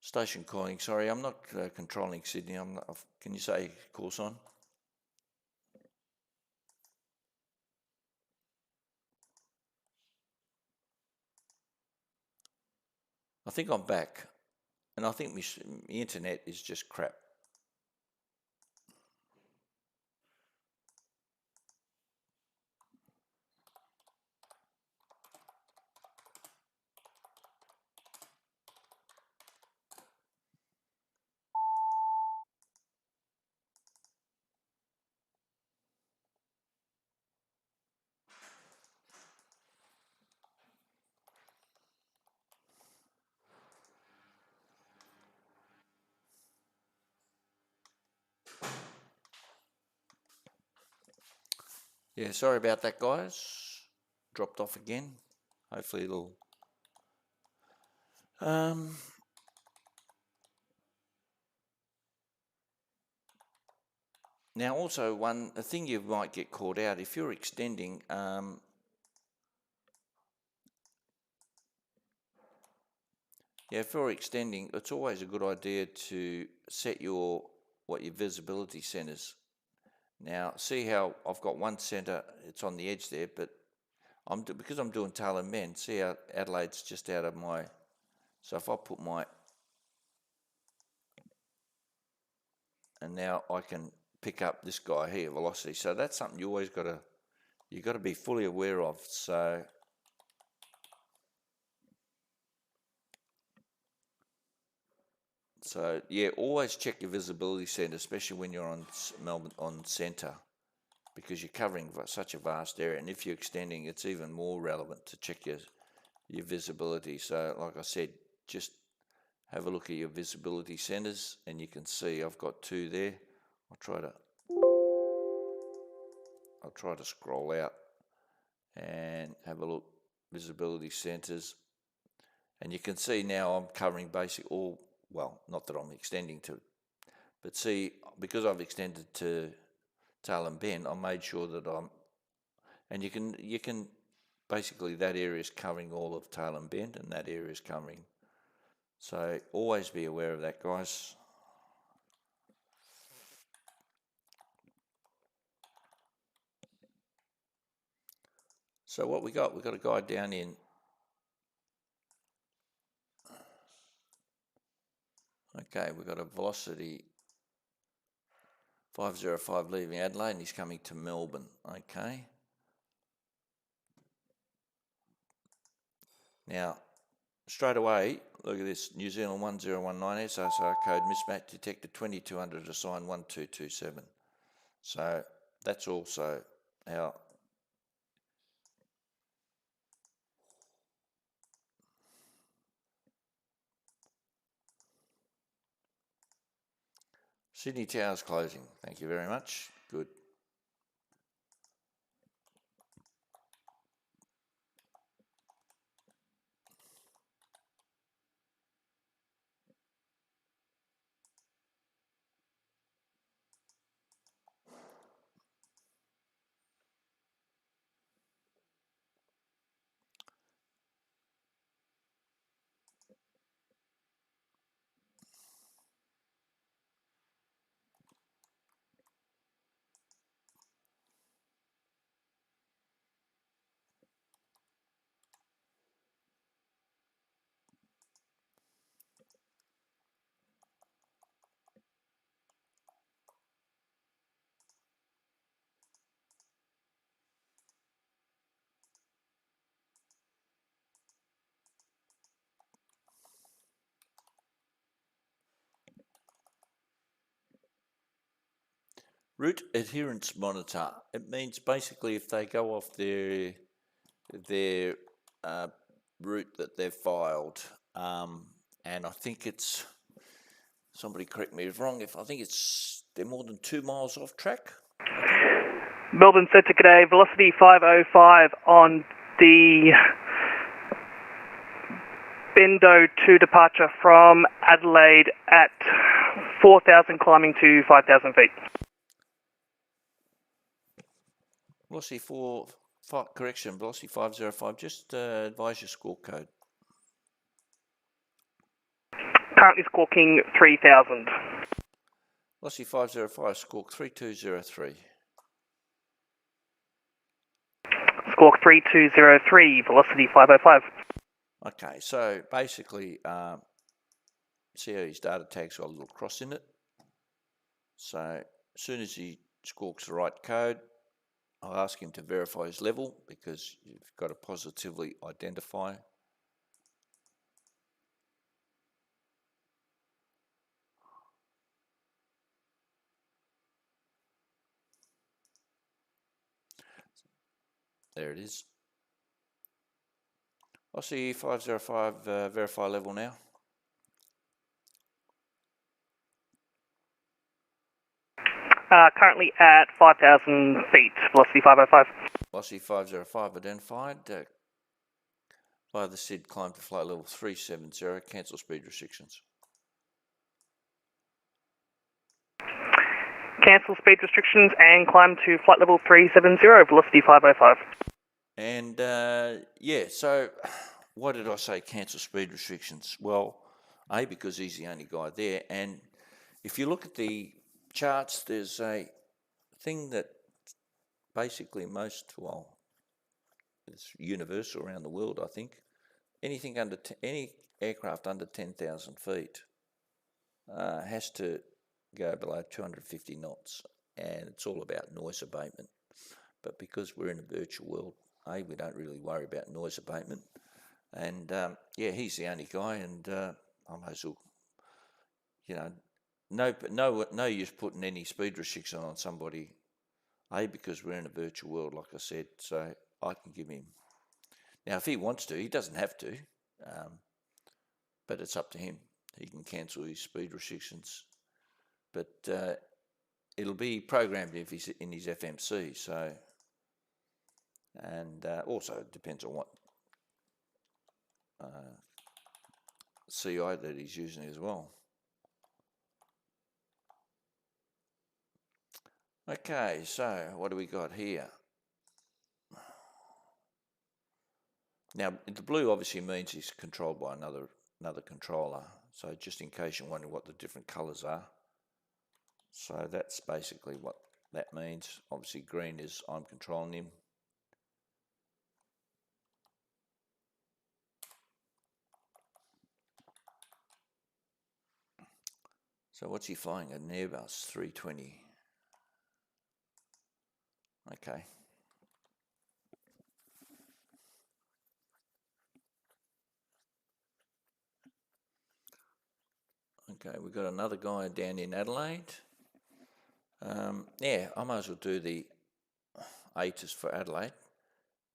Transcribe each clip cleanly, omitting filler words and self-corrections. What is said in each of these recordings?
Station calling. Sorry, I'm not controlling Sydney. I'm not, can you say course on? I think I'm back, and I think my internet is just crap. Yeah, sorry about that, guys. Dropped off again. Hopefully it'll... Now also a thing you might get caught out, if you're extending, if you're extending, it's always a good idea to set what your visibility centers. Now, see how I've got one center, it's on the edge there, but because I'm doing tail and bend, see how Adelaide's just out of my, so if I put and now I can pick up this guy here, velocity. So that's something you always you got to be fully aware of. So yeah, always check your visibility center, especially when you're on Melbourne on center, because you're covering such a vast area. And if you're extending, it's even more relevant to check your visibility. So like I said, just have a look at your visibility centers, and you can see I've got 2 there. I'll try to scroll out and have a look, visibility centers, and you can see now I'm covering basically all, well, not that I'm extending to, but see, because I've extended to tail and bend, I made sure that and you can basically, that area is covering all of tail and bend, and that area is covering. So always be aware of that, guys. So what we've got a guy down in, okay, we've got a velocity 505 leaving Adelaide, and he's coming to Melbourne, okay. Now, straight away, look at this, New Zealand 1019 SSR code mismatch detected 2200 assigned 1227. So that's also how Sydney Tower's closing. Thank you very much. Good. Route adherence monitor. It means basically if they go off their route that they've filed, and I think it's, somebody correct me if wrong, I think they're more than 2 miles off track. Melbourne Centre, g'day, velocity 505 on the Bendo 2 departure from Adelaide at 4,000 climbing to 5,000 feet. Velocity 505, just advise your score code. Currently squawking 3000. Velocity 505, squawk 3203. Squawk 3203, velocity 505. Okay, so basically, see how his data tag's got a little cross in it. So as soon as he squawks the right code, I'll ask him to verify his level, because you've got to positively identify. There it is. I'll see 505 verify level now. Currently at 5,000 feet, velocity 505. Velocity 505 identified. Via the SID, climb to flight level 370, cancel speed restrictions. Cancel speed restrictions and climb to flight level 370, velocity 505. And yeah, so why did I say cancel speed restrictions? Well, A, because he's the only guy there, and if you look at the charts, there's a thing that basically it's universal around the world, I think. Anything under any aircraft under 10,000 feet has to go below 250 knots, and it's all about noise abatement. But because we're in a virtual world, we don't really worry about noise abatement. And yeah, he's the only guy, and I might as well, no use putting any speed restriction on somebody, because we're in a virtual world, like I said, so I can give him. Now, if he wants to, he doesn't have to, but it's up to him. He can cancel his speed restrictions, but it'll be programmed if he's in his FMC, so, and also it depends on what CI that he's using as well. Okay, so what do we got here? Now, the blue obviously means he's controlled by another controller. So just in case you're wondering what the different colours are. So that's basically what that means. Obviously green is I'm controlling him. So what's he flying? An Airbus 320. Okay. Okay, we've got another guy down in Adelaide. Yeah, I might as well do the ATIS for Adelaide,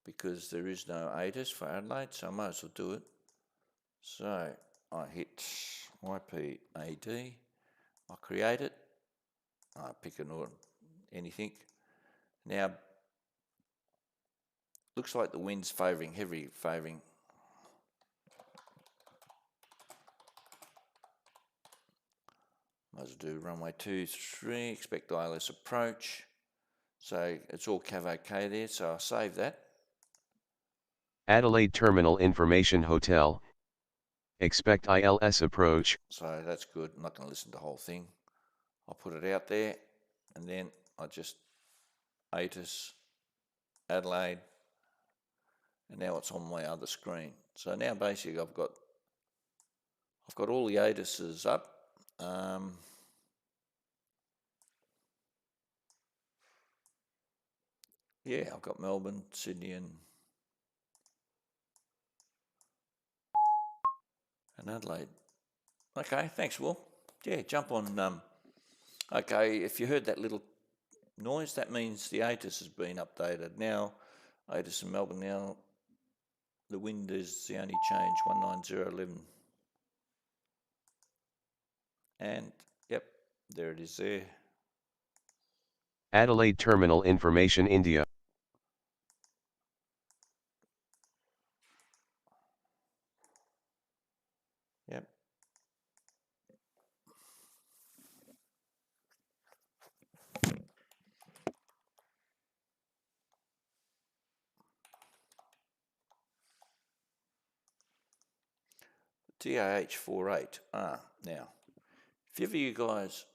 because there is no ATIS for Adelaide, so I might as well do it. So I hit YPAD, I create it, I pick anything. Now, looks like the wind's favouring, heavy favouring. Might as well do runway 23, expect ILS approach. So it's all cav OK there, so I'll save that. Adelaide Terminal Information Hotel. Expect ILS approach. So that's good. I'm not going to listen to the whole thing. I'll put it out there, and then I just ATIS Adelaide, and now it's on my other screen. So now basically I've got all the ATISes up. Yeah, I've got Melbourne, Sydney, and Adelaide. Okay, thanks, Will. Yeah, jump on. Okay, if you heard that little noise, that means the ATIS has been updated. Now, ATIS in Melbourne now, the wind is the only change, 19011. And, yep, there it is there. Adelaide Terminal Information India. Yep. DAH48. Now, if ever you guys,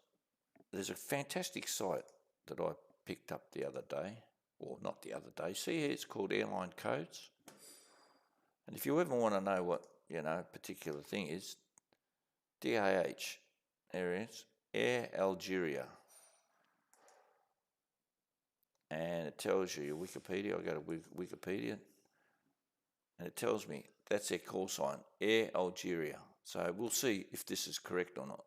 there's a fantastic site that I picked up the other day, or not the other day. See here, it's called Airline Codes. And if you ever want to know what, a particular thing is, DAH, there it is, Air Algeria. And it tells you your Wikipedia. I go to Wikipedia, and it tells me that's their call sign, Air Algeria. So we'll see if this is correct or not.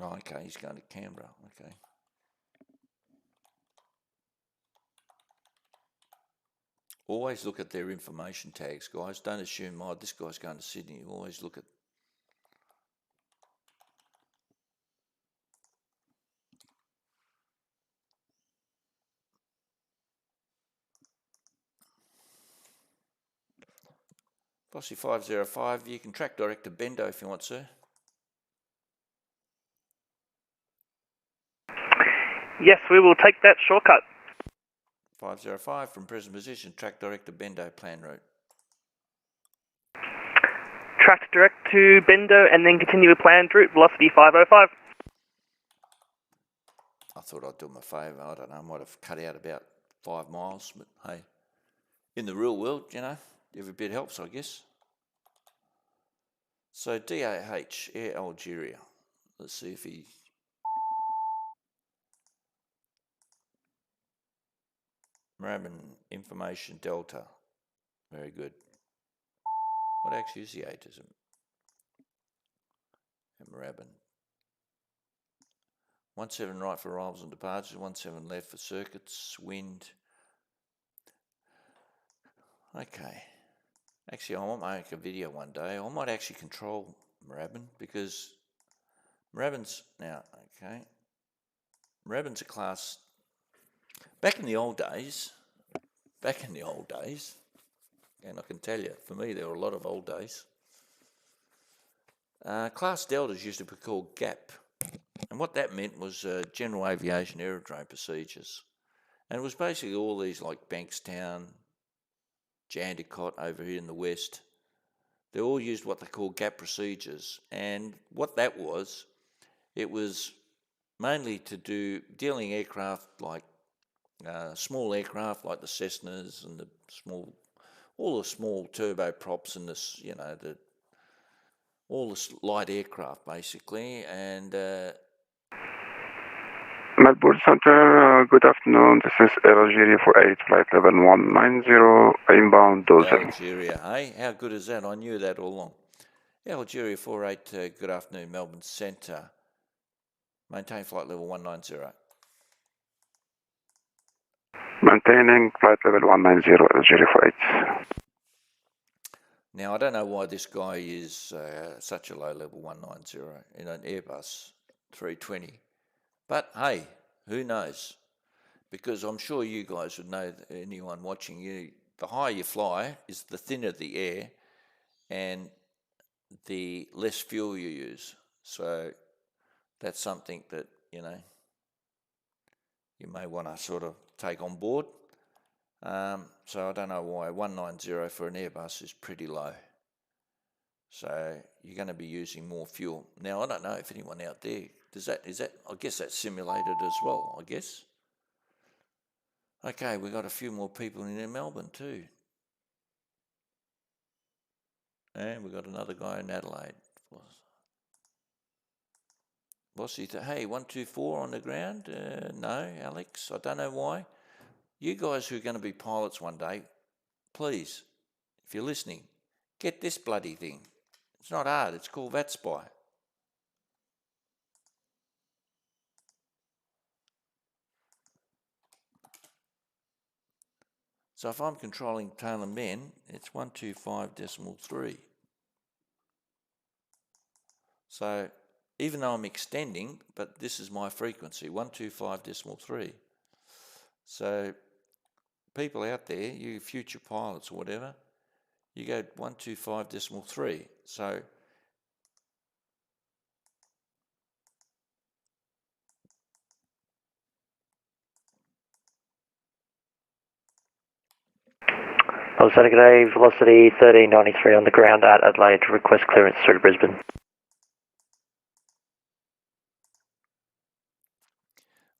Oh, okay, he's going to Canberra. Okay. Always look at their information tags, guys. Don't assume, oh, this guy's going to Sydney. Always look at. Bossy 505, you can track direct to Bendo if you want, sir. Yes, we will take that shortcut. 505 from present position, track direct to Bendo, plan route. Track direct to Bendo and then continue with planned route, velocity 505. I thought I'd do him a favour. I don't know, I might have cut out about 5 miles, but hey, in the real world, every bit helps, I guess. So DAH, Air Algeria. Let's see if he... Moorabbin Information Delta. Very good. What actually is the ATISM? Moorabbin. 17 right for arrivals and departures, 17 left for circuits, wind. Okay. Actually, I might make a video one day. I might actually control Moorabbin because Moorabbin's now, okay. Moorabbin's a class, back in the old days, and I can tell you, for me, there were a lot of old days. Class Deltas used to be called GAP. And what that meant was General Aviation Aerodrome Procedures. And it was basically all these like Bankstown, Jandakot over here in the west. They all used what they call GAP procedures. And what that was, it was mainly to do dealing aircraft like small aircraft like the Cessnas and all the small turboprops and all the light aircraft basically. And Melbourne Center, good afternoon. This is Algeria for 8, flight level 190, inbound Dozer. Algeria, hey? How good is that? I knew that all along. Algeria 48, good afternoon, Melbourne Centre. Maintain flight level 190. Maintaining flight level 190, Algeria for 8. Now, I don't know why this guy is such a low level 190 in an Airbus 320. But hey, who knows? Because I'm sure you guys would know, anyone watching you, the higher you fly is the thinner the air and the less fuel you use. So that's something that, you may want to sort of take on board. So I don't know why 190 for an Airbus is pretty low. So you're going to be using more fuel. Now, I don't know if anyone out there, is that, I guess that's simulated as well, I guess. Okay, we've got a few more people in Melbourne too. And we've got another guy in Adelaide. Bossy, hey, 124 on the ground? No, Alex, I don't know why. You guys who are going to be pilots one day, please, if you're listening, get this bloody thing. It's not hard, it's called VATSPY. So if I'm controlling tail and bend, it's 125.3. So even though I'm extending, but this is my frequency, 125.3. So people out there, you future pilots or whatever, you go 125.3. So Alexander, good day, velocity 1393 on the ground at Adelaide, request clearance through to Brisbane.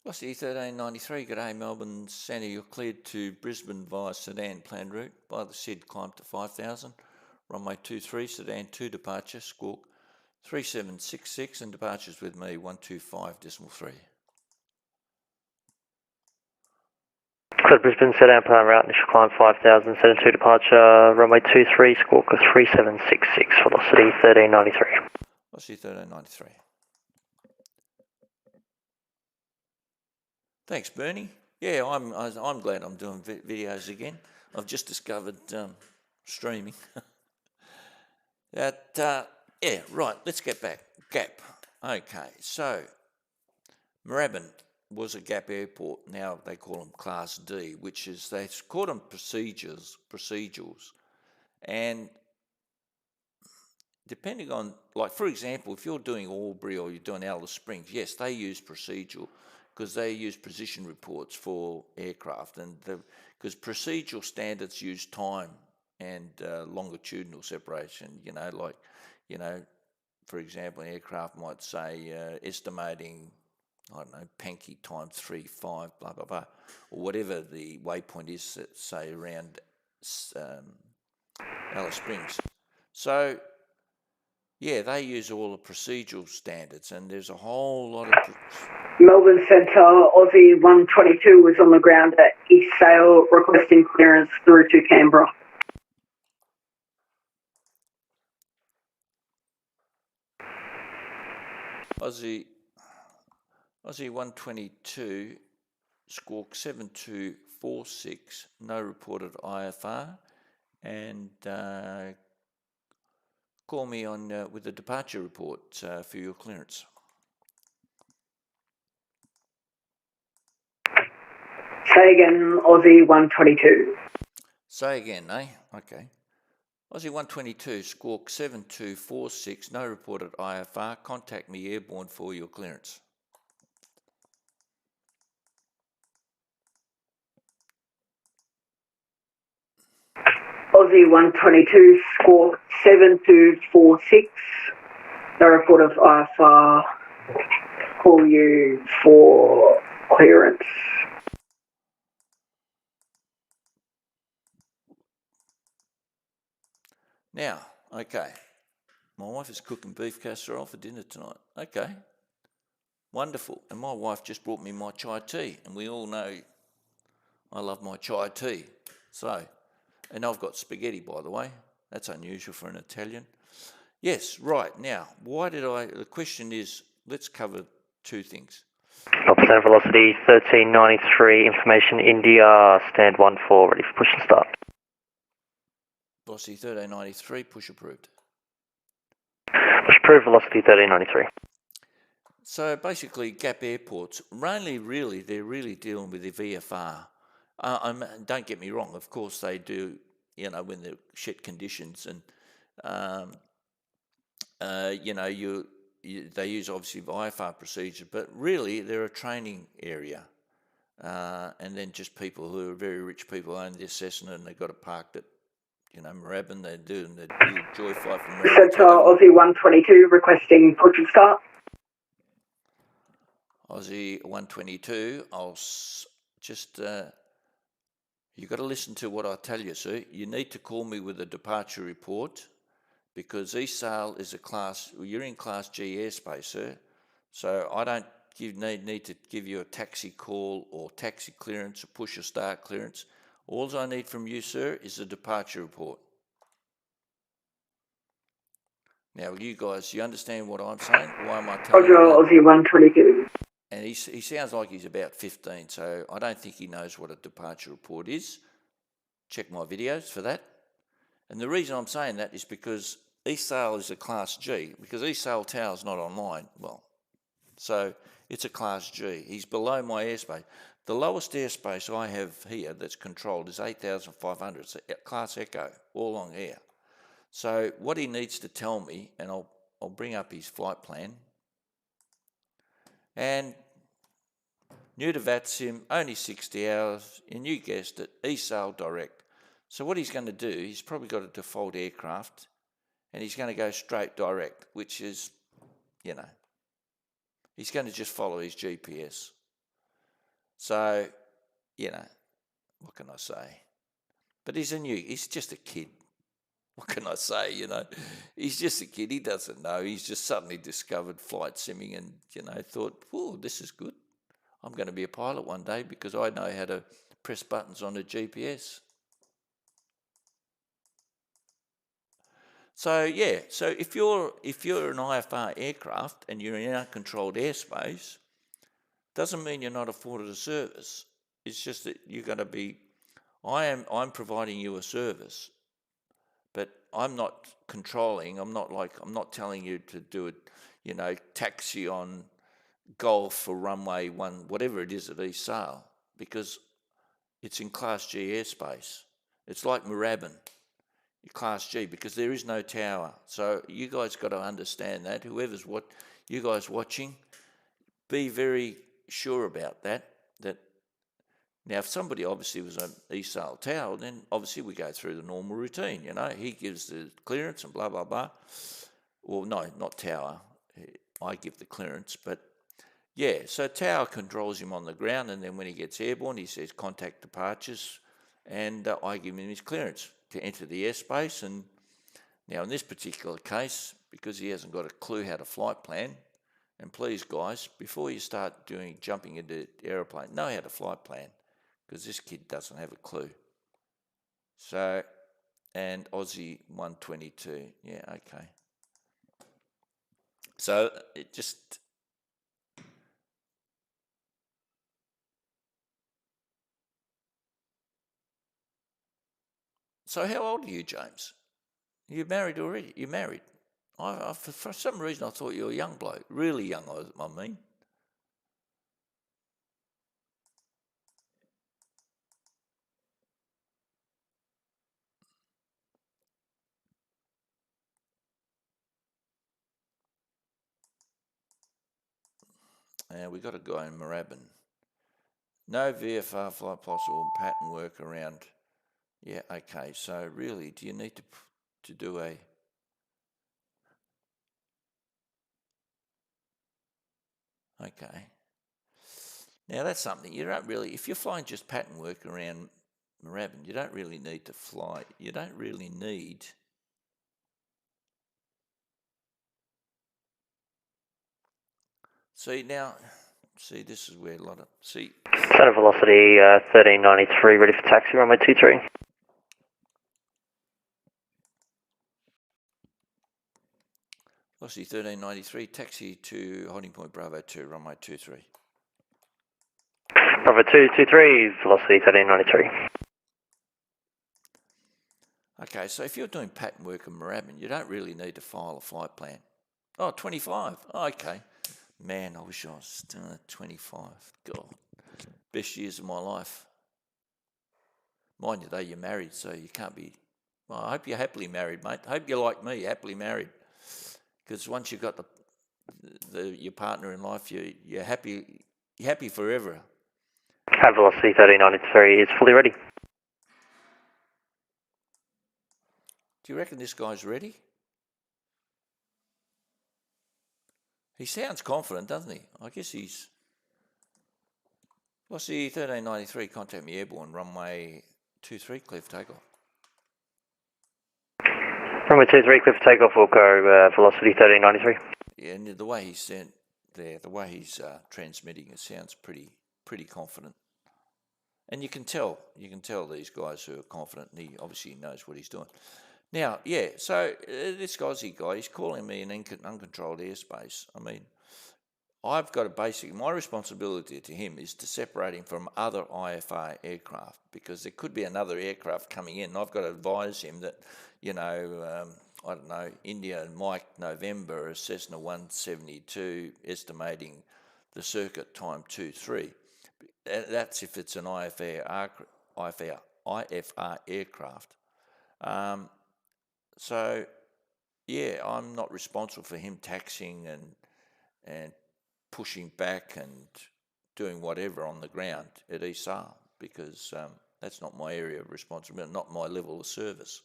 Velocity 1393, g'day Melbourne Centre, you're cleared to Brisbane via Sedan planned route by the SID climb to 5000, runway 23, Sedan 2 departure, squawk 3766 and departures with me 125.3. Clear Brisbane, Sedan plan route, initial climb 5000, Sedan 2 departure, runway 23, squawk of 3766, velocity 1393. Velocity 1393. Thanks, Bernie. Yeah, I'm glad I'm doing videos again. I've just discovered streaming. Yeah, right. Let's get back. Gap. Okay, so Moorabbin was a Gap airport. Now they call them Class D, which is they call them procedurals, and depending on, like for example, if you're doing Albury or you're doing Alice Springs, yes, they use procedural, because they use position reports for aircraft, and because procedural standards use time and longitudinal separation. For example, an aircraft might say estimating, I don't know, Pankey times 3, 5, blah blah blah, or whatever the waypoint is, say around Alice Springs. So yeah, they use all the procedural standards, and there's a whole lot of. Melbourne Centre, Aussie 122 was on the ground at East Sale requesting clearance through to Canberra. Aussie 122, squawk 7246, no reported IFR, and call me on with the departure report for your clearance. Say again, Aussie 122. Say again, eh? Okay. Aussie 122, squawk 7246, no reported IFR. Contact me airborne for your clearance. Aussie 122, squawk 7246, no report of IFR. Call you for clearance. Now, okay, my wife is cooking beef casserole for dinner tonight. Okay, wonderful. And my wife just brought me my chai tea, and we all know I love my chai tea. So, and I've got spaghetti, by the way. That's unusual for an Italian. Yes, right. Now, the question is, let's cover two things. Center velocity 1393, information India, stand 14, ready for push and start. Velocity 1393, push approved. Push approved, velocity 1393. So basically, Gap airports, they're really dealing with the VFR. Don't get me wrong, of course they do, when they're shit conditions, and they use obviously VFR procedure, but really they're a training area. And then just people who are very rich people own the Cessna, and they've got it parked at, Moorabbin. They do joy fly from Moorabbin. Centre, Aussie 122, requesting push and start. Aussie 122, I'll just, you've got to listen to what I tell you, sir. You need to call me with a departure report, because East Sale is you're in Class G airspace, sir. So I don't need to give you a taxi call or taxi clearance or push or start clearance. All I need from you, sir, is a departure report. Now, you guys, you understand what I'm saying? Why am I telling you that? Aussie 122. And he sounds like he's about 15, so I don't think he knows what a departure report is. Check my videos for that. And the reason I'm saying that is because East Sale is a Class G, because East Sale Tower's not online. Well, so it's a Class G. He's below my airspace. The lowest airspace I have here that's controlled is 8,500. It's a Class Echo, all on air. So what he needs to tell me, and I'll bring up his flight plan, and new to VATSIM, only 60 hours, and you guessed it, East Sale direct. So what he's going to do, he's probably got a default aircraft, and he's going to go straight direct, which is, you know, he's going to just follow his GPS. So, you know, what can I say? But he's just a kid. What can I say, you know? He's just a kid. He doesn't know. He's just suddenly discovered flight simming and, you know, thought, oh, this is good. I'm going to be a pilot one day because I know how to press buttons on a GPS. So, yeah, so if you're an IFR aircraft and you're in uncontrolled airspace, doesn't mean you're not afforded a service. It's just that you're going to be, I'm providing you a service. But I'm not controlling. I'm not telling you to do it, you know, taxi on Golf or runway 1, whatever it is at East Sale, because it's in Class G airspace. It's like Moorabbin, Class G, because there is no tower. So you guys got to understand that. Whoever's you guys watching, be very sure about that. Now, if somebody obviously was on East Sale Tower, then obviously we go through the normal routine, you know. He gives the clearance and blah, blah, blah. Well, no, not Tower. I give the clearance. But, yeah, so Tower controls him on the ground, and then when he gets airborne, he says contact departures, and I give him his clearance to enter the airspace. And now in this particular case, because he hasn't got a clue how to flight plan, and please, guys, before you start jumping into the aeroplane, know how to flight plan, because this kid doesn't have a clue. So, and Aussie 122, yeah, okay. So it just, so how old are you, James? You're married already? You're married? For some reason I thought you were a young bloke, really young, I mean. We got a guy in Moorabbin. No VFR flight possible, pattern work around. Yeah, okay. So really, do you need to do a... Okay. Now that's something you don't really, if you're flying just pattern work around Moorabbin, you don't really need to fly. You don't really need... See, now, this is where a lot of... Center velocity 1393, ready for taxi, runway 23. Velocity 1393, taxi to holding point Bravo 2, runway 23. Bravo 223, velocity 1393. Okay, so if you're doing pattern work in Moorabbin, you don't really need to file a flight plan. Oh, 25. Oh, okay. Man, I wish I was still at 25. God, best years of my life. Mind you, though, you're married, so you can't be... Well, I hope you're happily married, mate. I hope you're like me, happily married. Because once you've got your partner in life, you're happy forever. Have velocity 1393 is fully ready. Do you reckon this guy's ready? He sounds confident, doesn't he? I guess he's... Velocity 1393, contact me airborne, runway 23, clear for takeoff. Runway 23, clear for takeoff, will go velocity 1393. Yeah, and the way he's sent there, the way he's transmitting, it sounds pretty confident. And you can tell these guys who are confident, and he obviously knows what he's doing. Now, yeah, so this Aussie guy, he's calling me in uncontrolled airspace. I mean, I've got my responsibility to him is to separate him from other IFR aircraft, because there could be another aircraft coming in. And I've got to advise him that, you know, I don't know, India and Mike November, a Cessna 172, estimating the circuit time 23. That's if it's an IFR aircraft. So, yeah, I'm not responsible for him taxiing and pushing back and doing whatever on the ground at East Sale, because That's not my area of responsibility, not my level of service.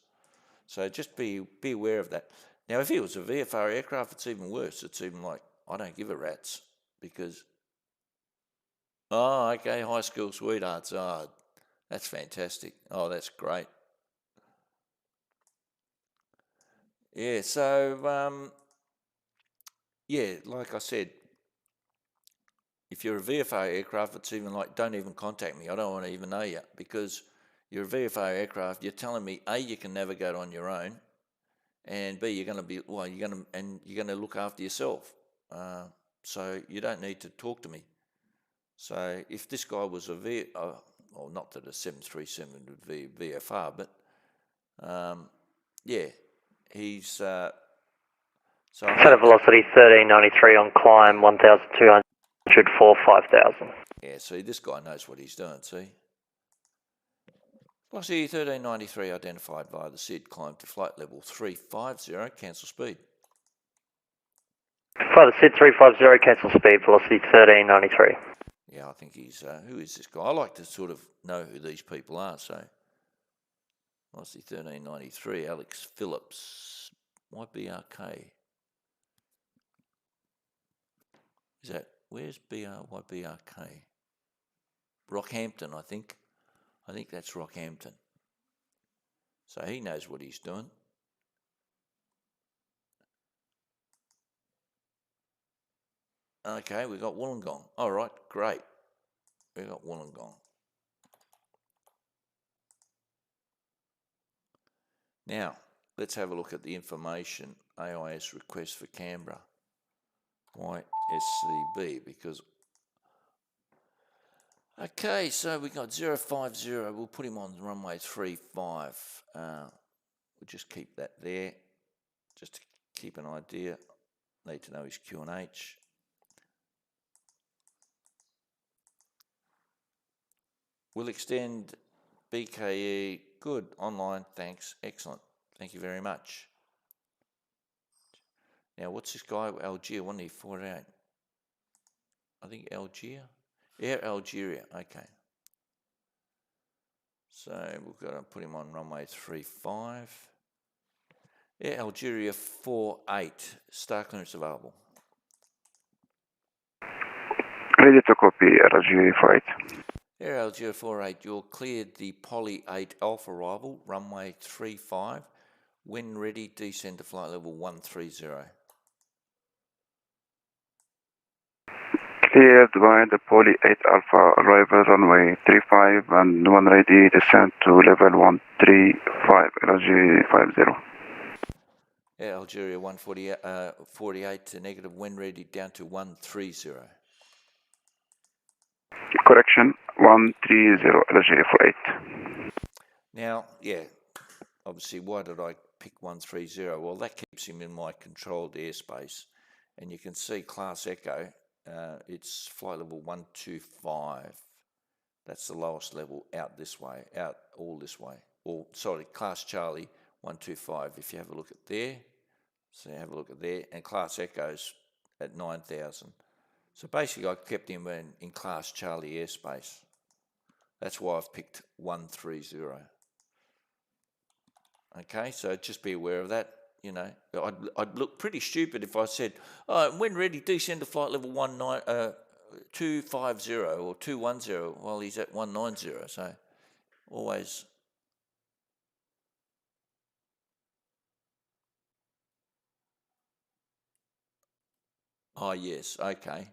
So just be aware of that. Now, if it was a VFR aircraft, it's even worse. It's even like, I don't give a rat's, because, oh, okay, high school sweethearts, oh, that's fantastic. Oh, that's great. Yeah, so, yeah, like I said, if you're a VFR aircraft, it's even like, don't even contact me. I don't want to even know you, because you're a VFR aircraft. You're telling me, A, you can navigate on your own, and B, you're going to look after yourself. So you don't need to talk to me. So if this guy was well, not that a 737 would be VFR, but yeah, he's so. Center velocity 1393 on climb 1,200 for 5,000. Yeah, see, this guy knows what he's doing, see. Velocity 1393 identified via the SID, climb to flight level 350, cancel speed. Flight SID 350, cancel speed, velocity 1393. Yeah, I think he's, who is this guy? I like to sort of know who these people are, so. Velocity 1393, Alex Phillips, YBRK. Is that, where's YBRK? Rockhampton, I think. I think that's Rockhampton. So he knows what he's doing. Okay, we got Wollongong. All right, great. We got Wollongong. Now, let's have a look at the information AIS request for Canberra. YSCB, because... Okay, so we got 050. We'll put him on runway 35. We'll just keep that there, just to keep an idea. Need to know his QNH. We'll extend BKE. Good, online, thanks, excellent. Thank you very much. Now, what's this guy? Algeria, 148. I think Algeria? Air Algeria, okay. So we've got to put him on runway 35. Air Algeria 48, star clearance available. Ready to copy, Algeria 48. Air Algeria 48, you're cleared the Poly 8 Alpha arrival, runway 35. When ready, descend to flight level 130. Cleared by the Poly 8 Alpha, arrival runway 35 and when ready, descend to level 135, Algeria 50. Air Algeria 148 to negative, when ready, down to 130. Correction, 130, Algeria 48. Now, yeah, obviously, why did I pick 130? Well, that keeps him in my controlled airspace. And you can see Class Echo, it's flight level 125. That's the lowest level out this way, out all this way. Or, sorry, Class Charlie 125. If you have a look at there, so have a look at there, and Class Echo's at 9,000. So basically, I kept him in Class Charlie airspace. That's why I've picked 130. Okay, so just be aware of that. You know, I'd look pretty stupid if I said, oh, when ready, descend to flight level 250 or 210 while he's at 190. So always. Oh, yes, okay.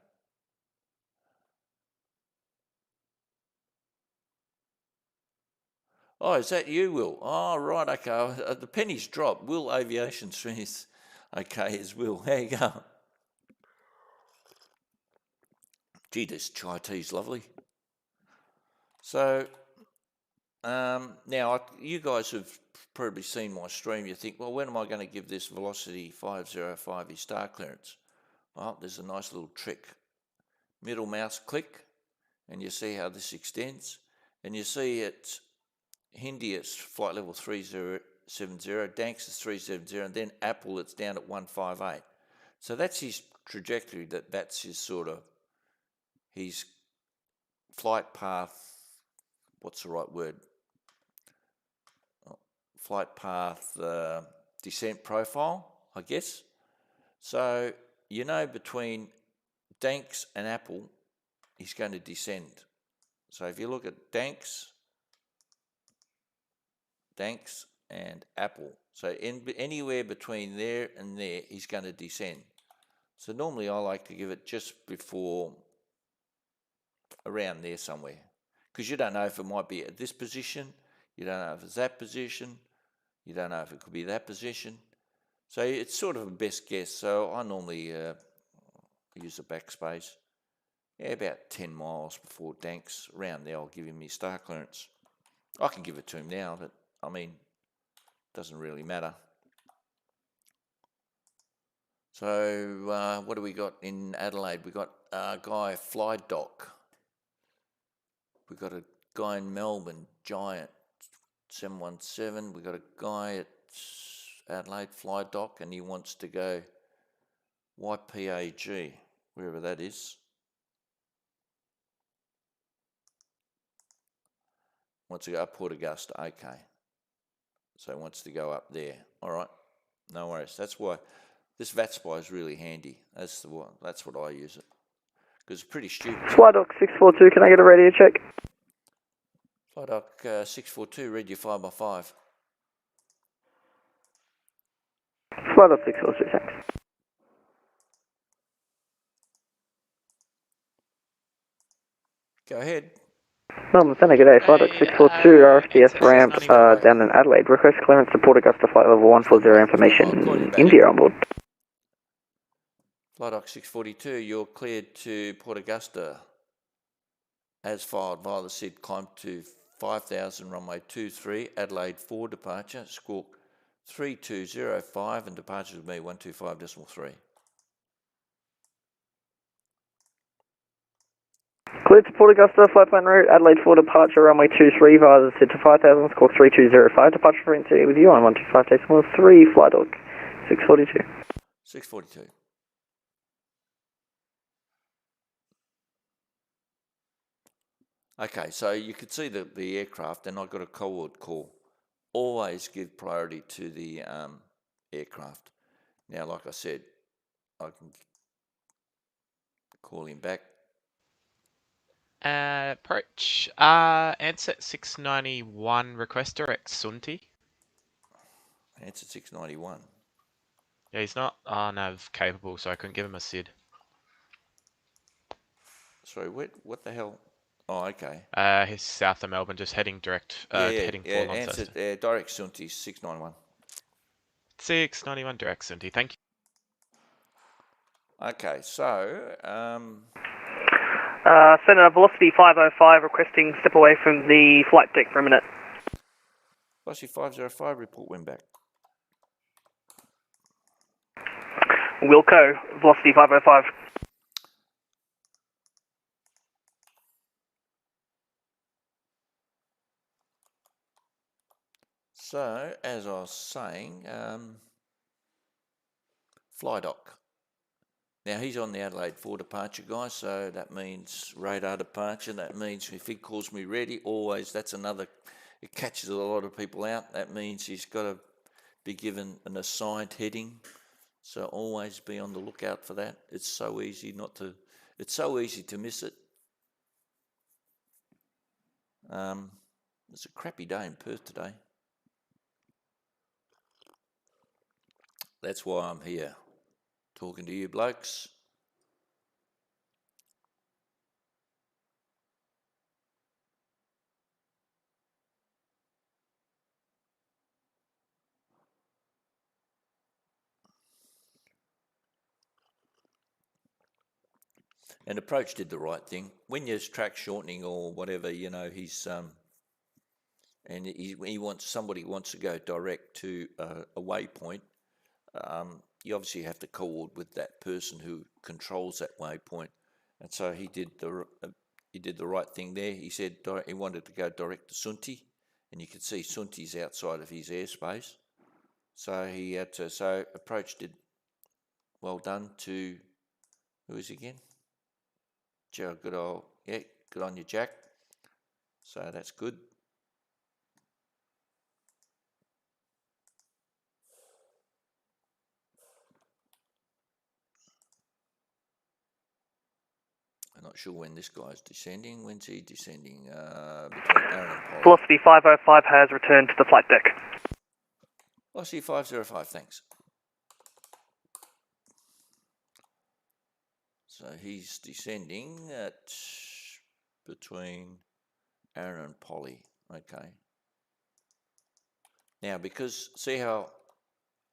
Oh, is that you, Will? Oh, right, okay. The pennies dropped. Will Aviation Smith. Okay, is Will. There you go. Gee, this chai tea's lovely. So, now, you guys have probably seen my stream. You think, well, when am I going to give this Velocity 505 his star clearance? Well, there's a nice little trick. Middle mouse click, and you see how this extends. And you see it's Hindi, it's flight level 3070, Danks is 370, and then Apple, it's down at 158. So that's his trajectory, that's his sort of, his flight path, what's the right word? flight path descent profile, I guess. So, you know, between Danks and Apple, he's going to descend. So if you look at Danks and Apple, so anywhere between there and there, he's going to descend. So normally I like to give it just before, around there somewhere, because you don't know if it might be at this position, you don't know if it's that position, you don't know if it could be that position. So it's sort of a best guess. So I normally use the backspace. Yeah, about 10 miles before Danks, around there I'll give him his star clearance. I can give it to him now, but I mean, doesn't really matter. So what do we got in Adelaide? We got a guy Fly Dock. We got a guy in Melbourne, Giant 717. We got a guy at Adelaide Fly Dock, and he wants to go YPAG, wherever that is. Wants to go up Port Augusta, okay. So he wants to go up there. All right, no worries. That's why this VATSPY is really handy. That's what I use it, because it's pretty stupid. Flydock 642, can I get a radio check? Flydock 642, read your 5x5. Flydock 642, thanks. Go ahead. Melbourne Centre, good day. Flydock 642, RFDS ramp down in Adelaide. Request clearance to Port Augusta flight level 140 information. India on board. Flydock 642, you're cleared to Port Augusta. As filed via the SID, climb to 5,000 runway 23, Adelaide 4 departure, squawk 3205 and departure will be 125.3. Cleared to Port Augusta, flight plan route, Adelaide 4 departure, runway 23 via the SID to 5,000, squawk 3205, departure frequency with you on 125.3, Flydock 642. 642. Okay, so you could see the aircraft, and I got a code call. Always give priority to the aircraft. Now, like I said, I can call him back. Approach. Ansett 691, request direct Sunti. Answer 691. Yeah, he's not nav capable, so I couldn't give him a SID. Sorry, what the hell? Oh, okay. He's south of Melbourne, just heading direct, heading for Launceston. Answer, direct Sunti 691. 691 direct Sunti, thank you. Okay, so Centre velocity 505, requesting step away from the flight deck for a minute. velocity 505 report went back. Wilco, velocity 505. So, as I was saying, Flydock. Now, he's on the Adelaide 4 departure, guys, so that means radar departure. That means if he calls me ready, always, that's another, it catches a lot of people out. That means he's got to be given an assigned heading. So always be on the lookout for that. It's so easy it's so easy to miss it. It's a crappy day in Perth today. That's why I'm here, talking to you blokes. And Approach did the right thing. When you're track shortening or whatever, you know, he's and somebody wants to go direct to a waypoint. You obviously have to coordinate with that person who controls that waypoint, and so he did the right thing there. He said he wanted to go direct to Sunti, and you could see Sunti's outside of his airspace, so he had to. So Approach did well done to who is he again? Joe, good on you, Jack. So that's good. not sure when this guy's descending. When's he descending? Between Aaron and Polly. Velocity 505 has returned to the flight deck. Velocity 505, thanks. So he's descending at between Aaron and Polly. Okay. Now, because see how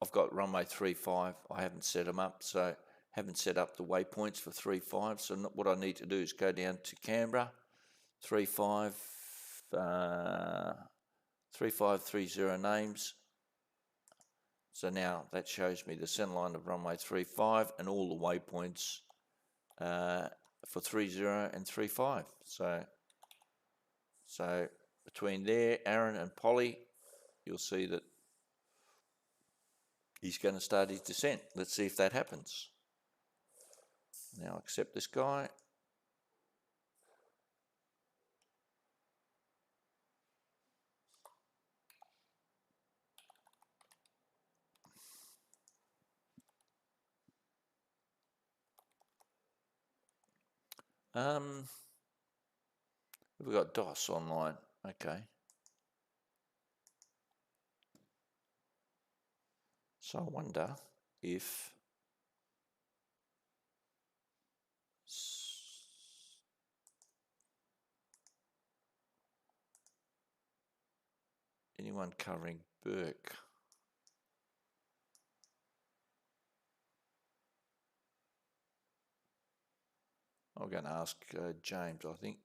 I've got runway 35, I haven't set them up, so haven't set up the waypoints for 35. So what I need to do is go down to Canberra, 3530 names. So now that shows me the centerline of runway 35 and all the waypoints for 30 and 35. So between there, Aaron and Polly, you'll see that he's going to start his descent. Let's see if that happens. Now accept this guy. We've got DOS online. Okay. So I wonder if anyone covering Burke. I'm going to ask James, I think.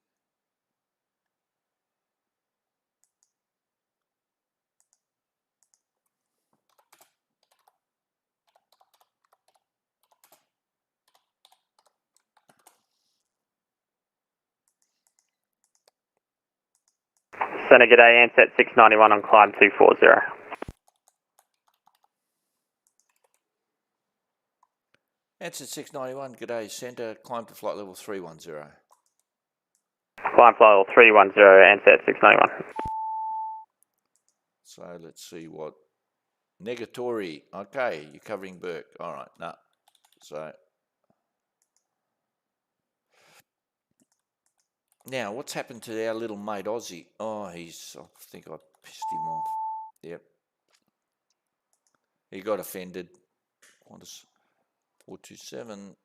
Center, g'day, Ansett 691 on climb 240. Ansett 691, g'day, centre, climb to flight level 310. Climb flight level 310, Ansett 691. So let's see what... Negatory, okay, you're covering Burke. All right, no. So... Now, what's happened to our little mate Aussie? Oh, I think I pissed him off. Yep. He got offended. What is 427?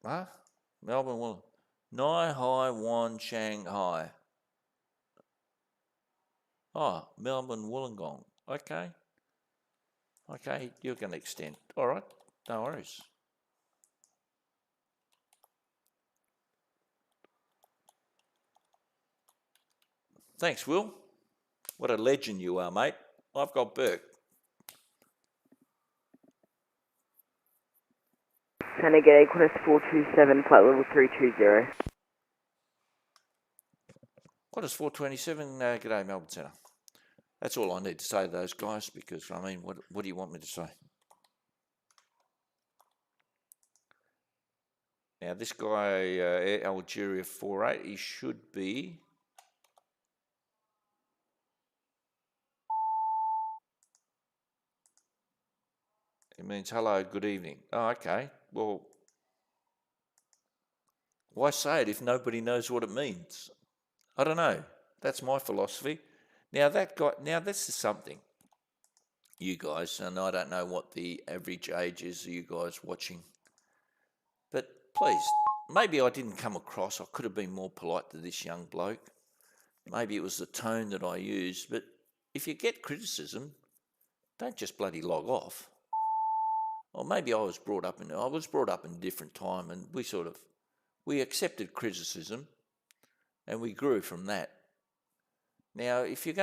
Huh? Melbourne will. Nai Hai Wan Shanghai. Oh, Melbourne Wollongong. Okay. Okay, you're going to extend. All right, no worries. Thanks, Will. What a legend you are, mate. I've got Burke. Center, g'day, Qantas 427, flight level 320. Qantas 427, g'day, Melbourne Centre. That's all I need to say to those guys because, I mean, what do you want me to say? Now, this guy, Algeria 48, he should be... It means hello, good evening. Oh, okay. Well, why say it if nobody knows what it means? I don't know. That's my philosophy. Now, that guy, now this is something. You guys, and I don't know what the average age is of you guys watching. But please, maybe I didn't come across, I could have been more polite to this young bloke. Maybe it was the tone that I used, but if you get criticism, don't just bloody log off. Or maybe I was brought up in a different time and we accepted criticism and we grew from that. Now, if you're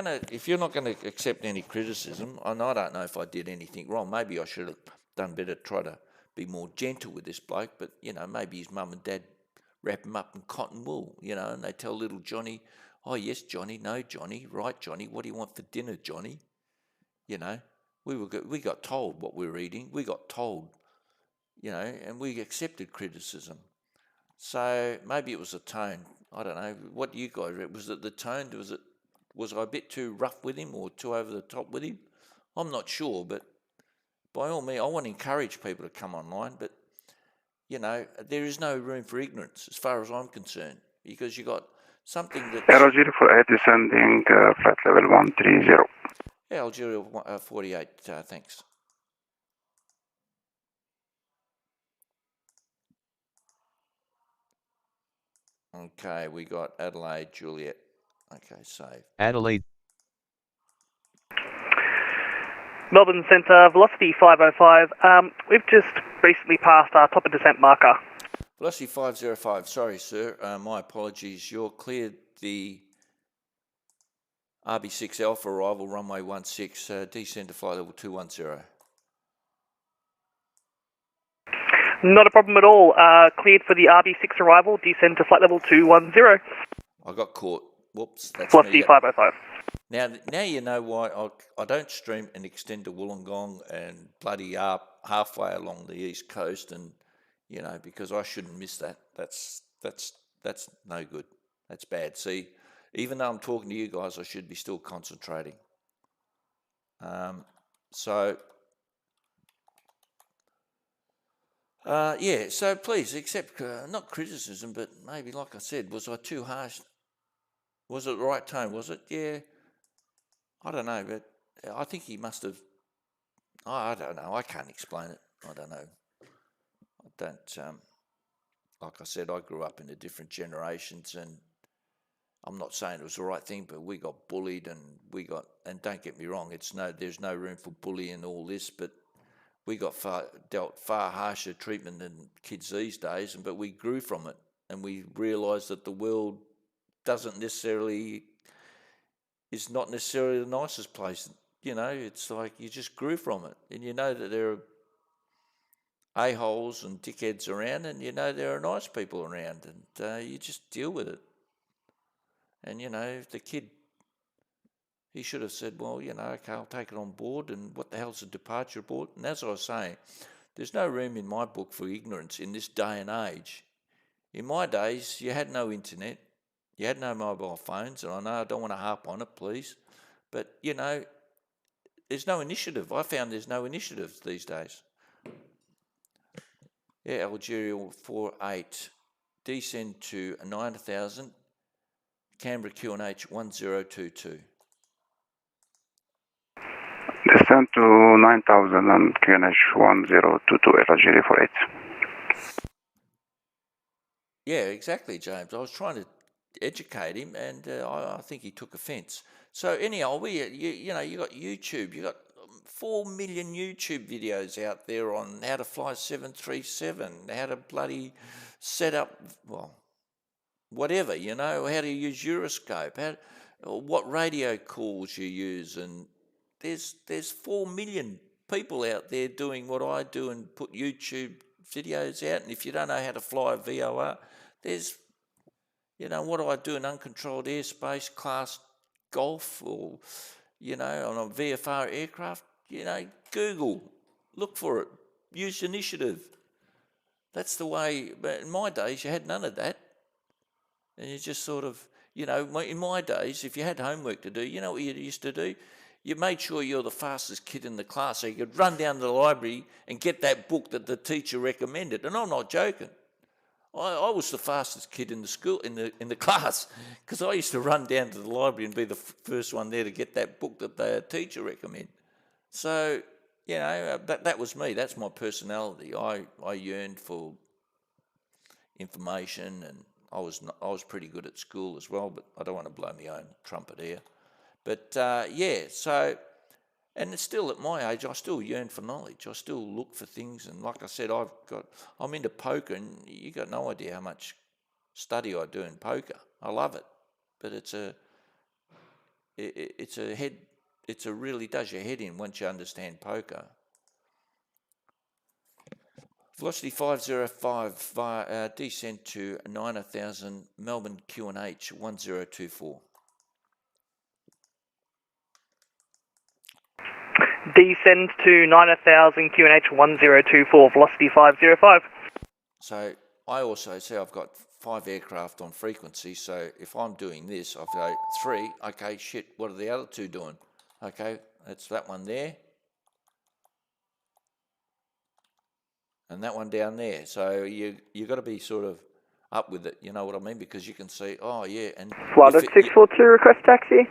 not gonna accept any criticism, and I don't know if I did anything wrong, maybe I should have done better, try to be more gentle with this bloke, but, you know, maybe his mum and dad wrap him up in cotton wool, you know, and they tell little Johnny, oh, yes, Johnny, no, Johnny, right, Johnny, what do you want for dinner, Johnny? You know, we got told what we were eating, we got told, you know, and we accepted criticism. So maybe it was a tone. I don't know. What do you guys reckon? Was it the tone? Was I a bit too rough with him or too over the top with him? I'm not sure, but by all means, I want to encourage people to come online, but, you know, there is no room for ignorance as far as I'm concerned, because you got something that's... Aero 048 descending, flight level 130. Yeah, Algeria 48, thanks. Okay, we got Adelaide, Juliet. Okay, save. Adelaide. Melbourne Centre, velocity 505. We've just recently passed our top of descent marker. Velocity 505, sorry sir, my apologies. You're cleared the RB6 Alpha arrival, runway 16, descend to flight level 210. Not a problem at all. Cleared for the RB6 arrival, descend to flight level 210. I got caught. Whoops, that's Velocity me. 505. Now you know why I don't stream and extend to Wollongong and bloody up halfway along the east coast, and you know, because I shouldn't miss that. That's no good. That's bad. See, even though I'm talking to you guys, I should be still concentrating. Yeah, so please accept, not criticism, but maybe, like I said, was I too harsh? Was it the right tone? Was it? Yeah. I don't know, but I think he must have... I don't know. I can't explain it. I don't know. I don't... like I said, I grew up in the different generations, and I'm not saying it was the right thing, but we got bullied, and and don't get me wrong, there's no room for bullying and all this, but we got dealt far harsher treatment than kids these days, but we grew from it, and we realised that the world is not necessarily the nicest place. You know, it's like you just grew from it, and you know that there are a-holes and dickheads around, and you know there are nice people around, and you just deal with it. And, you know, the kid, he should have said, well, you know, okay, I'll take it on board, and what the hell's a departure report? And as I was saying, there's no room in my book for ignorance in this day and age. In my days, you had no internet, you had no mobile phones, and I know I don't want to harp on it, please, but, you know, there's no initiative. I found there's no initiative these days. Yeah, Algeria 48, descend to 9,000, Canberra QNH 1022. Descend to 9,000 and QNH 1022, Algeria 48. Yeah, exactly, James. I was trying to educate him, and I think he took offence. So anyhow, you know, you got YouTube, you got 4 million YouTube videos out there on how to fly 737, how to bloody set up, well, whatever, you know, how to use Euroscope, what radio calls you use, and there's 4 million people out there doing what I do and put YouTube videos out. And if you don't know how to fly a VOR, there's, you know, what do I do in uncontrolled airspace, class Golf, or, you know, on a VFR aircraft, you know, Google, look for it, use initiative. That's the way. But in my days, you had none of that. And you just sort of, you know, in my days, if you had homework to do, you know what you used to do? You made sure you're the fastest kid in the class, so you could run down to the library and get that book that the teacher recommended. And I'm not joking. I was the fastest kid in the school, in the class, because I used to run down to the library and be the first one there to get that book that the teacher recommended. So, you know, that was me. That's my personality. I yearned for information, and I was pretty good at school as well, but I don't want to blow my own trumpet here. But yeah, so, and it's still at my age, I still yearn for knowledge. I still look for things, and like I said, I'm into poker, and you got no idea how much study I do in poker. I love it, but it really does your head in once you understand poker. Velocity 505 via descent to 9,000, Melbourne QNH 1024. Descend to 9,000 QNH 1024, velocity 505. So I also say I've got 5 aircraft on frequency, so if I'm doing this, I've got 3, okay, shit, what are the other 2 doing? Okay, that's that one there, and that one down there. So you got to be sort of up with it, you know what I mean? Because you can see, oh yeah, and Flight Doc 642, request taxi.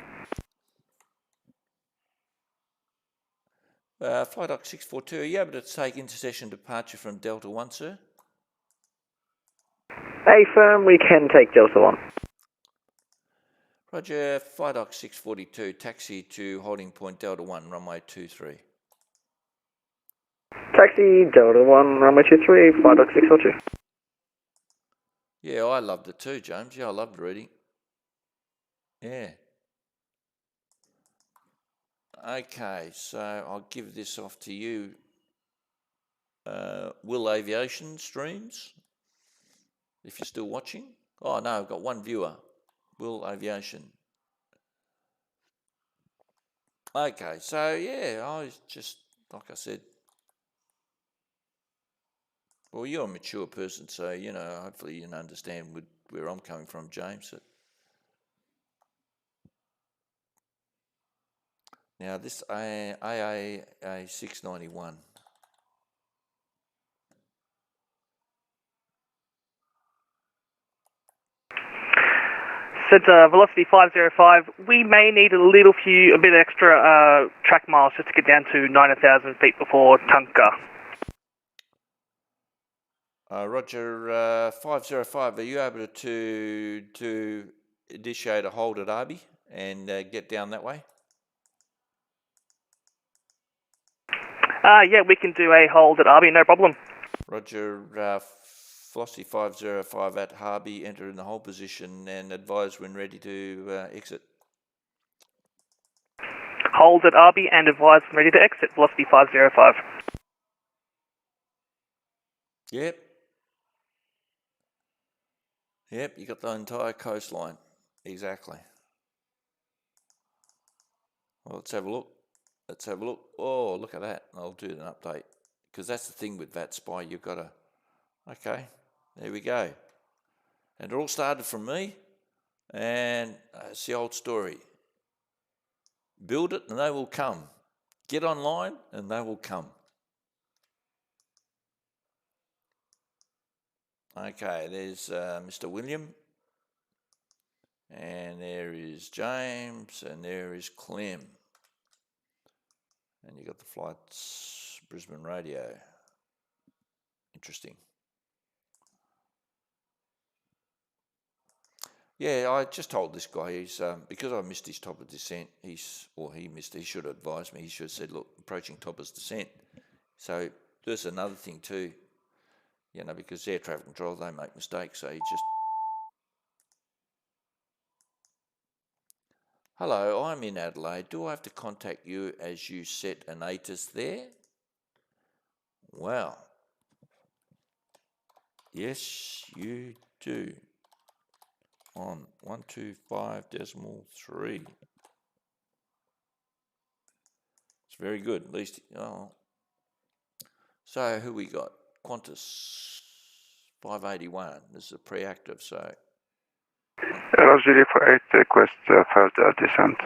Flight Doc 642, are you able to take intercession departure from Delta 1, sir? Affirm, we can take Delta 1. Roger, Flight Doc 642, taxi to holding point Delta 1, runway 23. Taxi, Delta 1, runway 23, Flight Doc 642. Yeah, I loved it too, James. Yeah, I loved reading. Yeah. Okay, so I'll give this off to you. Will Aviation Streams, if you're still watching. Oh no, I've got one viewer. Will Aviation. Okay, so yeah, I was just, like I said, well, you're a mature person, so, you know, hopefully you can understand where I'm coming from, James. Now, this AAA 691. Centre, velocity 505. We may need a bit extra track miles just to get down to 9,000 feet before Tunka. Roger, 505, are you able to initiate a hold at Arby and get down that way? Yeah, we can do a hold at Arby, no problem. Roger, velocity 505 at Harby, enter in the hold position and advise when ready to exit. Hold at Arby and advise when ready to exit, velocity 505. Yep. Yep, you got the entire coastline. Exactly. Well, let's have a look. Let's have a look. Oh, look at that. I'll do an update. Because that's the thing with that spy. You've got to... Okay, there we go. And it all started from me. And it's the old story. Build it and they will come. Get online and they will come. Okay, there's Mr. William. And there is James. And there is Clem. And you got the flights, Brisbane radio. Interesting. Yeah, I just told this guy, he's because I missed his top of descent, he should have advised me, he should have said, look, approaching top of descent. So there's another thing too, you know, because air traffic control, they make mistakes, so he just... Hello, I'm in Adelaide. Do I have to contact you as you set an ATIS there? Well, yes, you do. On 125.3. It's very good, at least. Oh. So who we got? Qantas 581. This is a pre-active, so. Roger for 8, request further descent.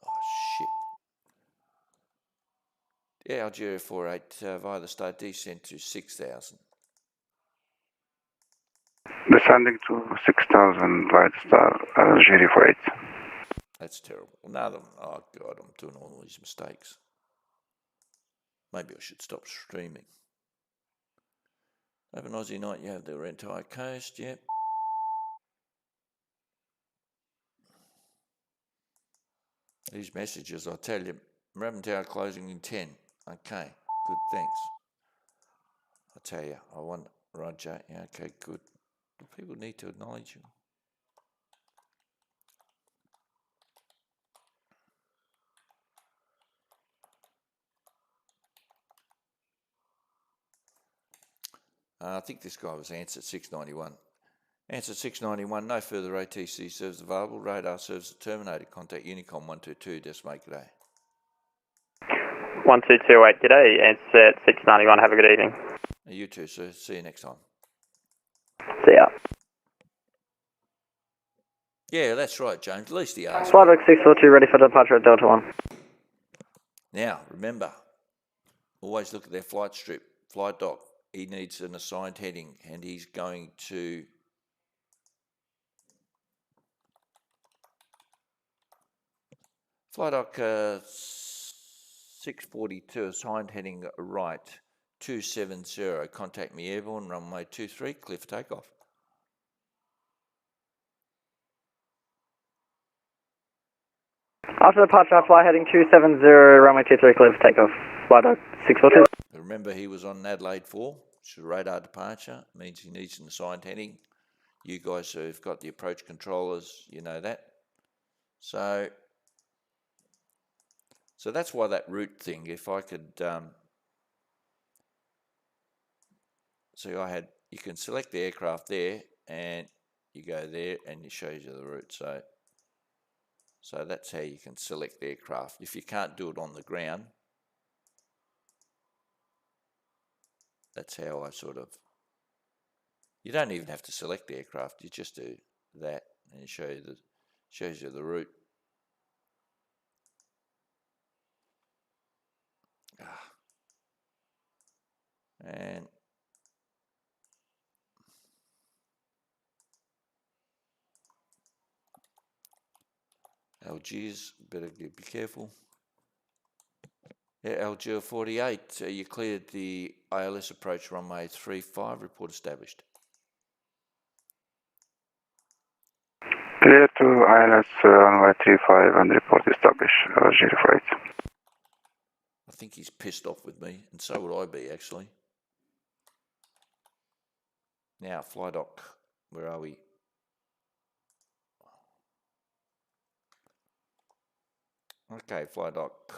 Oh shit. Yeah, Algeria 48 via the start descent to 6,000. Descending to 6,000 by the star, Algeria for 8. That's terrible. Another, oh God, I'm doing all these mistakes. Maybe I should stop streaming. Have an Aussie night, you have the entire coast, yep. These messages, I tell you, Raven Tower closing in 10. Okay, good, thanks. I tell you, I want Roger, yeah, okay, good. People need to acknowledge you. I think this guy was answered 691. Answer 691, no further ATC service available. Radar service terminated. Contact Unicom 122, decimate g'day. 1228, g'day. Answer 691, have a good evening. You too, sir. See you next time. See ya. Yeah, that's right, James. At least he asked. Flight Doc 642, ready for departure at Delta 1. Now, remember, always look at their flight strip, flight doc. he needs an assigned heading, and he's going to fly dock 642, assigned heading right, 270, contact me airborne, runway 23, clear for takeoff. After departure, fly heading 270, runway 23, clear for takeoff. Fly dock 642. Remember, he was on Adelaide 4, which is radar departure, means he needs an assigned heading. You guys who've got the approach controllers, you know that. So that's why that route thing, if I could, see, you can select the aircraft there, and you go there, and it shows you the route. So that's how you can select the aircraft. If you can't do it on the ground, that's how I sort of, you don't even have to select the aircraft, you just do that, and it shows you the route. And Algiers, better be careful. Yeah, Algiers 48, you cleared the ILS approach runway 35, report established. Clear to ILS runway 35 and report established, Algiers flight. I think he's pissed off with me, and so would I be, actually. Now, fly dock, where are we? Okay, fly dock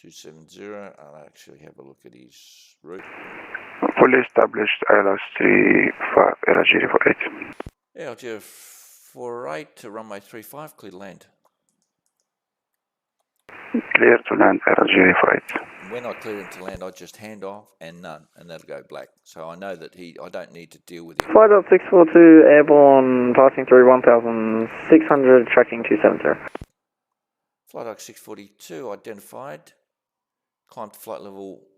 270. I'll actually have a look at his route. Fully established ILS 35, Algiers 48. Yeah, Algiers 48 to runway 35, clear to land. Clear to land, Algiers 48. When I clear him to land, I just hand off and none, and that'll go black. So I know that I don't need to deal with him. Flight up 642, airborne, passing through 1,600, tracking 270. Flight Dock 642 identified, climb to flight level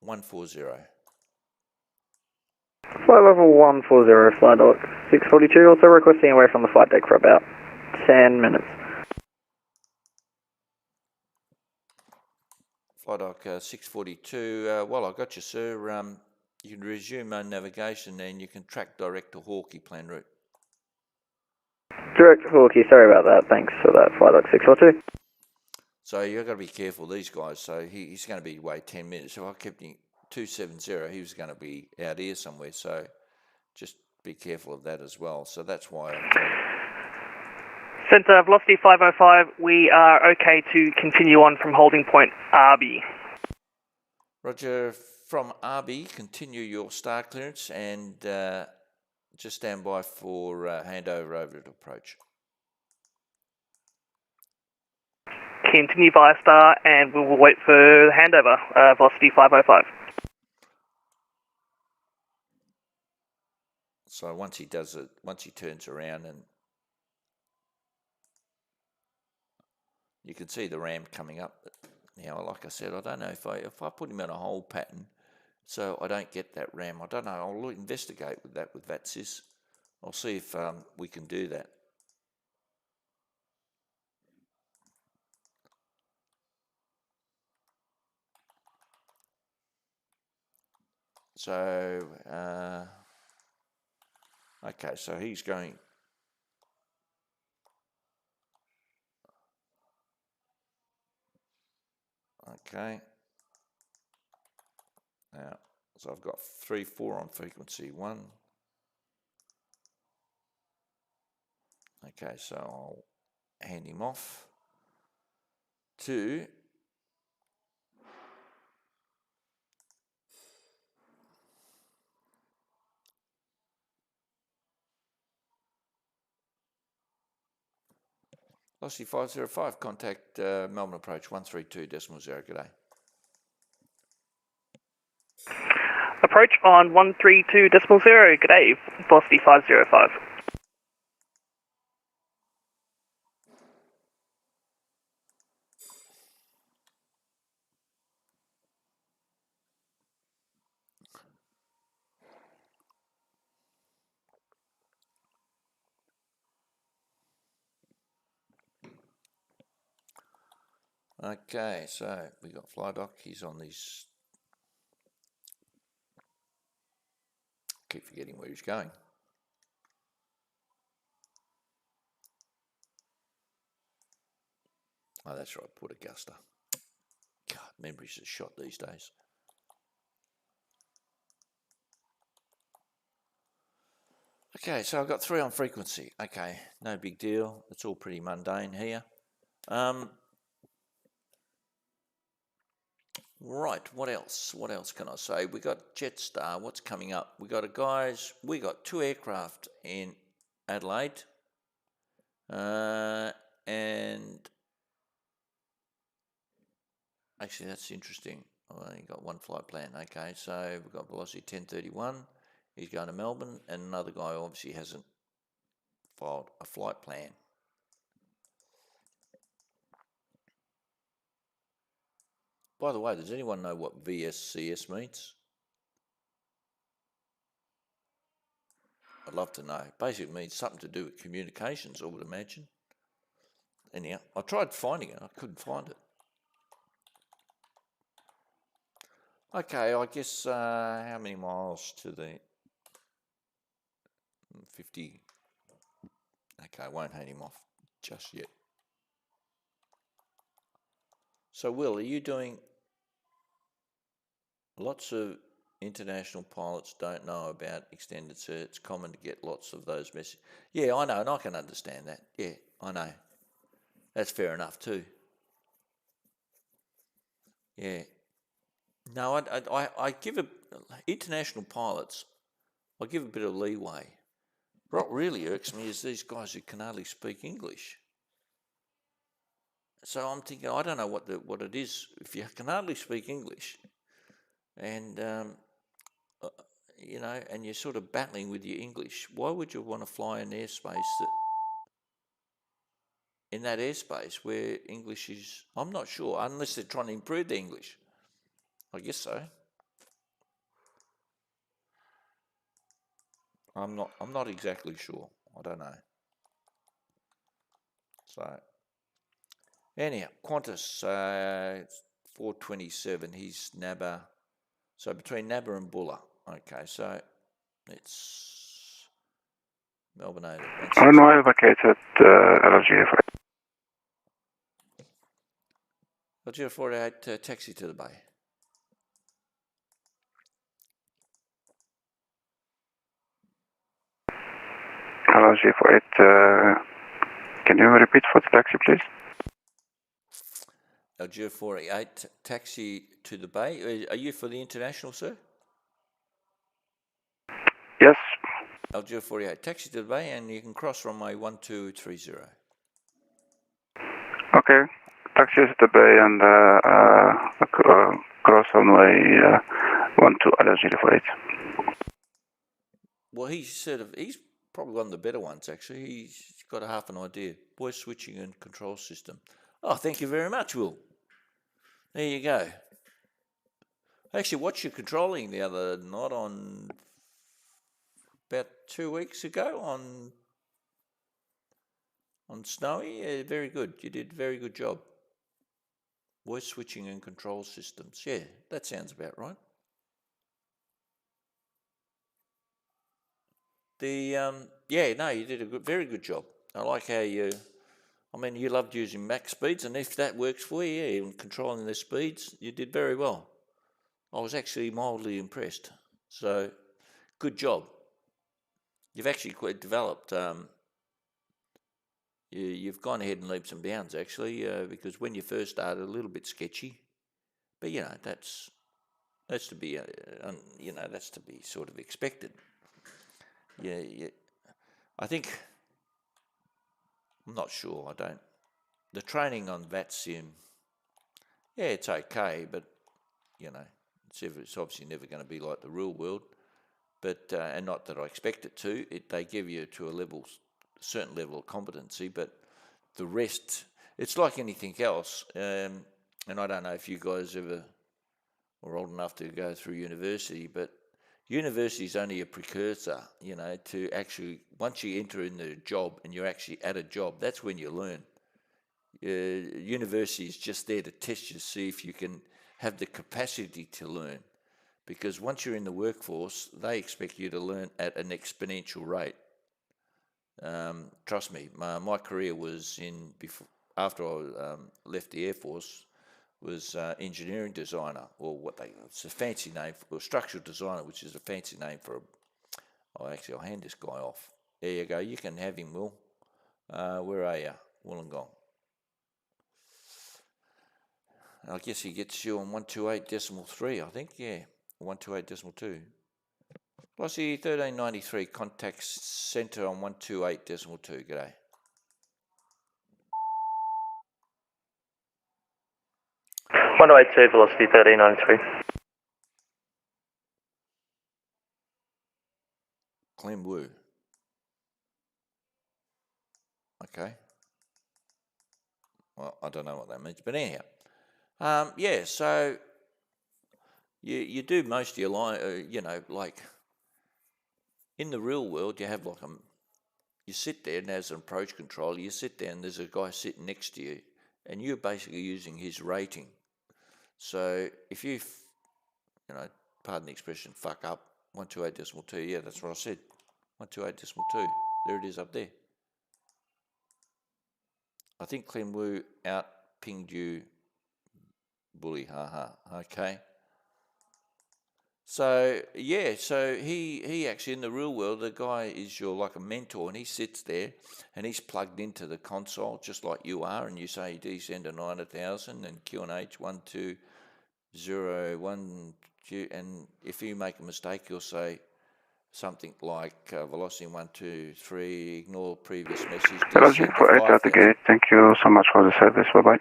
140. Flight level 140, flight dock 642, also requesting away from the flight deck for about 10 minutes. Flight Dock 642, well, I got you, sir. You can resume navigation and you can track direct to Hawkeye plan route. Direct to Hawkeye, sorry about that, thanks for that, flight dock 642. So you've got to be careful, these guys. So he's going to be away 10 minutes. If I kept him 270, he was going to be out here somewhere. So just be careful of that as well. So that's why I'm telling you. Centre, velocity 505, we are okay to continue on from holding point Arby. Roger, from Arby, continue your star clearance and just stand by for handover over to approach. Continue via star and we will wait for the handover, velocity 505. So once he does it, once he turns around, and you can see the ram coming up. Now, like I said, I don't know if I put him in a hold pattern, so I don't get that ram. I don't know. I'll investigate with that with VATSIS. I'll see if we can do that. So, okay, so he's going. Okay. Now, so I've got 3, 4 on frequency 1. Okay, so I'll hand him off to Velocity 505, contact Melbourne approach 132.0, g'day. Approach on 132.0, g'day, velocity 505. Okay, so we got Flydoc. He's on these. Keep forgetting where he's going. Oh, that's right, Port Augusta. God, memories are shot these days. Okay, so I've got 3 on frequency. Okay, no big deal. It's all pretty mundane here. Right, what else? What else can I say? We got Jetstar. What's coming up? We got we got 2 aircraft in Adelaide. And actually, that's interesting. I've only got 1 flight plan. Okay, so we've got Velocity 1031. He's going to Melbourne, and another guy obviously hasn't filed a flight plan. By the way, does anyone know what VSCS means? I'd love to know. Basically, it means something to do with communications, I would imagine. Anyhow, I tried finding it. I couldn't find it. Okay, I guess how many miles to the 50? Okay, I won't hand him off just yet. So, Will, are you doing... Lots of international pilots don't know about extended cert. It's common to get lots of those messages. Yeah, I know, and I can understand that. Yeah, I know. That's fair enough too. Yeah. No, I give international pilots, I give a bit of leeway. What really irks me is these guys who can hardly speak English. So I'm thinking, I don't know what it is. If you can hardly speak English, and you know, and you're sort of battling with your English, why would you want to fly in that airspace where English is? I'm not sure, unless they're trying to improve their English. I guess so. I'm not exactly sure. I don't know. So anyhow, Qantas 427. He's Nabba. So between Nabba and Bulla. Okay, so it's Melbourne over. Runway vacated LRG for LRG 48, taxi to the bay. LRG 48. Can you repeat for the taxi, please? LRG 48, taxi to the bay. Are you for the international, sir? Yes. LRG 48, taxi to the bay, and you can cross runway 1230. Okay. Taxi to the bay and cross runway 12 LRG 48. Well, he's probably one of the better ones, actually. He's got a half an idea. Voice switching and control system. Oh, thank you very much, Will. There you go. I actually watched you controlling the other night on about 2 weeks ago on Snowy. Yeah, very good. You did a very good job. Voice switching and control systems. Yeah, that sounds about right. Yeah, no, you did a very good job. I like how you loved using max speeds, and if that works for you, yeah, and controlling the speeds, you did very well. I was actually mildly impressed. So, good job. You've actually quite developed. You've gone ahead and leaps and bounds actually, because when you first started, a little bit sketchy, but you know that's to be that's to be sort of expected. Yeah, I think. I'm not sure. I don't. The training on VATSIM, yeah, it's okay, but you know, it's obviously never going to be like the real world. But and not that I expect it to. They give you to a certain level of competency, but the rest, it's like anything else. And I don't know if you guys ever were old enough to go through university, but university is only a precursor, you know, to actually, once you enter in the job and you're actually at a job, that's when you learn. University is just there to test you, see if you can have the capacity to learn. Because once you're in the workforce, they expect you to learn at an exponential rate. Trust me, my career was after I left the Air Force, was engineering designer, or it's a fancy name for structural designer, which is a fancy name for I'll hand this guy off. There you go. You can have him, Will. Where are you? Wollongong. I guess he gets you on 128.3, I think. Yeah, 128.2. Flossie 1393, contact centre on 128.2. G'day. One oh eight two, velocity 1393. Clem Wu. Okay. Well, I don't know what that means, but anyhow. Yeah, so you do most of your line, like in the real world, you have you sit there and as an approach controller, you sit there and there's a guy sitting next to you and you're basically using his rating. So if you, pardon the expression, fuck up, 128.2, yeah, that's what I said, 128.2, there it is up there. I think Clem Wu out-pinged you, bully, okay. So, yeah, so he actually, in the real world, the guy is like a mentor, and he sits there, and he's plugged into the console, just like you are, and you say descend to 90,000, and QNH 12012, and if you make a mistake, you'll say something like velocity 123, ignore previous message. Roger, 48 at the gate. Thank you so much for the service. Bye-bye.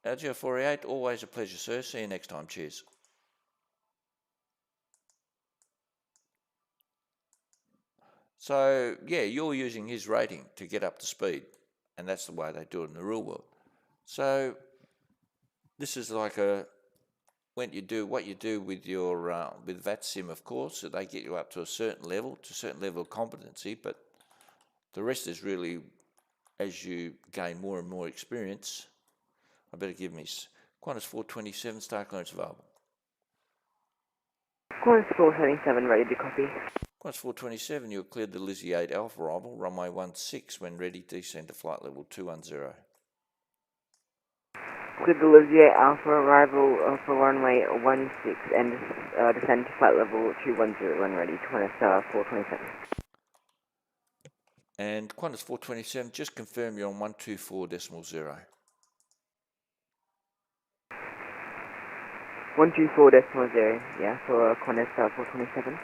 Roger, 48, always a pleasure, sir. See you next time. Cheers. So, yeah, you're using his rating to get up to speed, and that's the way they do it in the real world. So, this is like what you do with your with VATSIM, of course, so they get you up to a certain level of competency, but the rest is really, as you gain more and more experience. I better give me Qantas 427, start clearance available. Qantas 477, ready to copy. Qantas 427, you're cleared the Lizzie 8 Alpha arrival, runway 16, when ready, descend to flight level 210. Cleared the Lizzie 8 Alpha arrival for runway 16 and descend to flight level 210 when ready, Qantas 427. And Qantas 427, just confirm you're on 124.0. 124.0, yeah, for Qantas 427.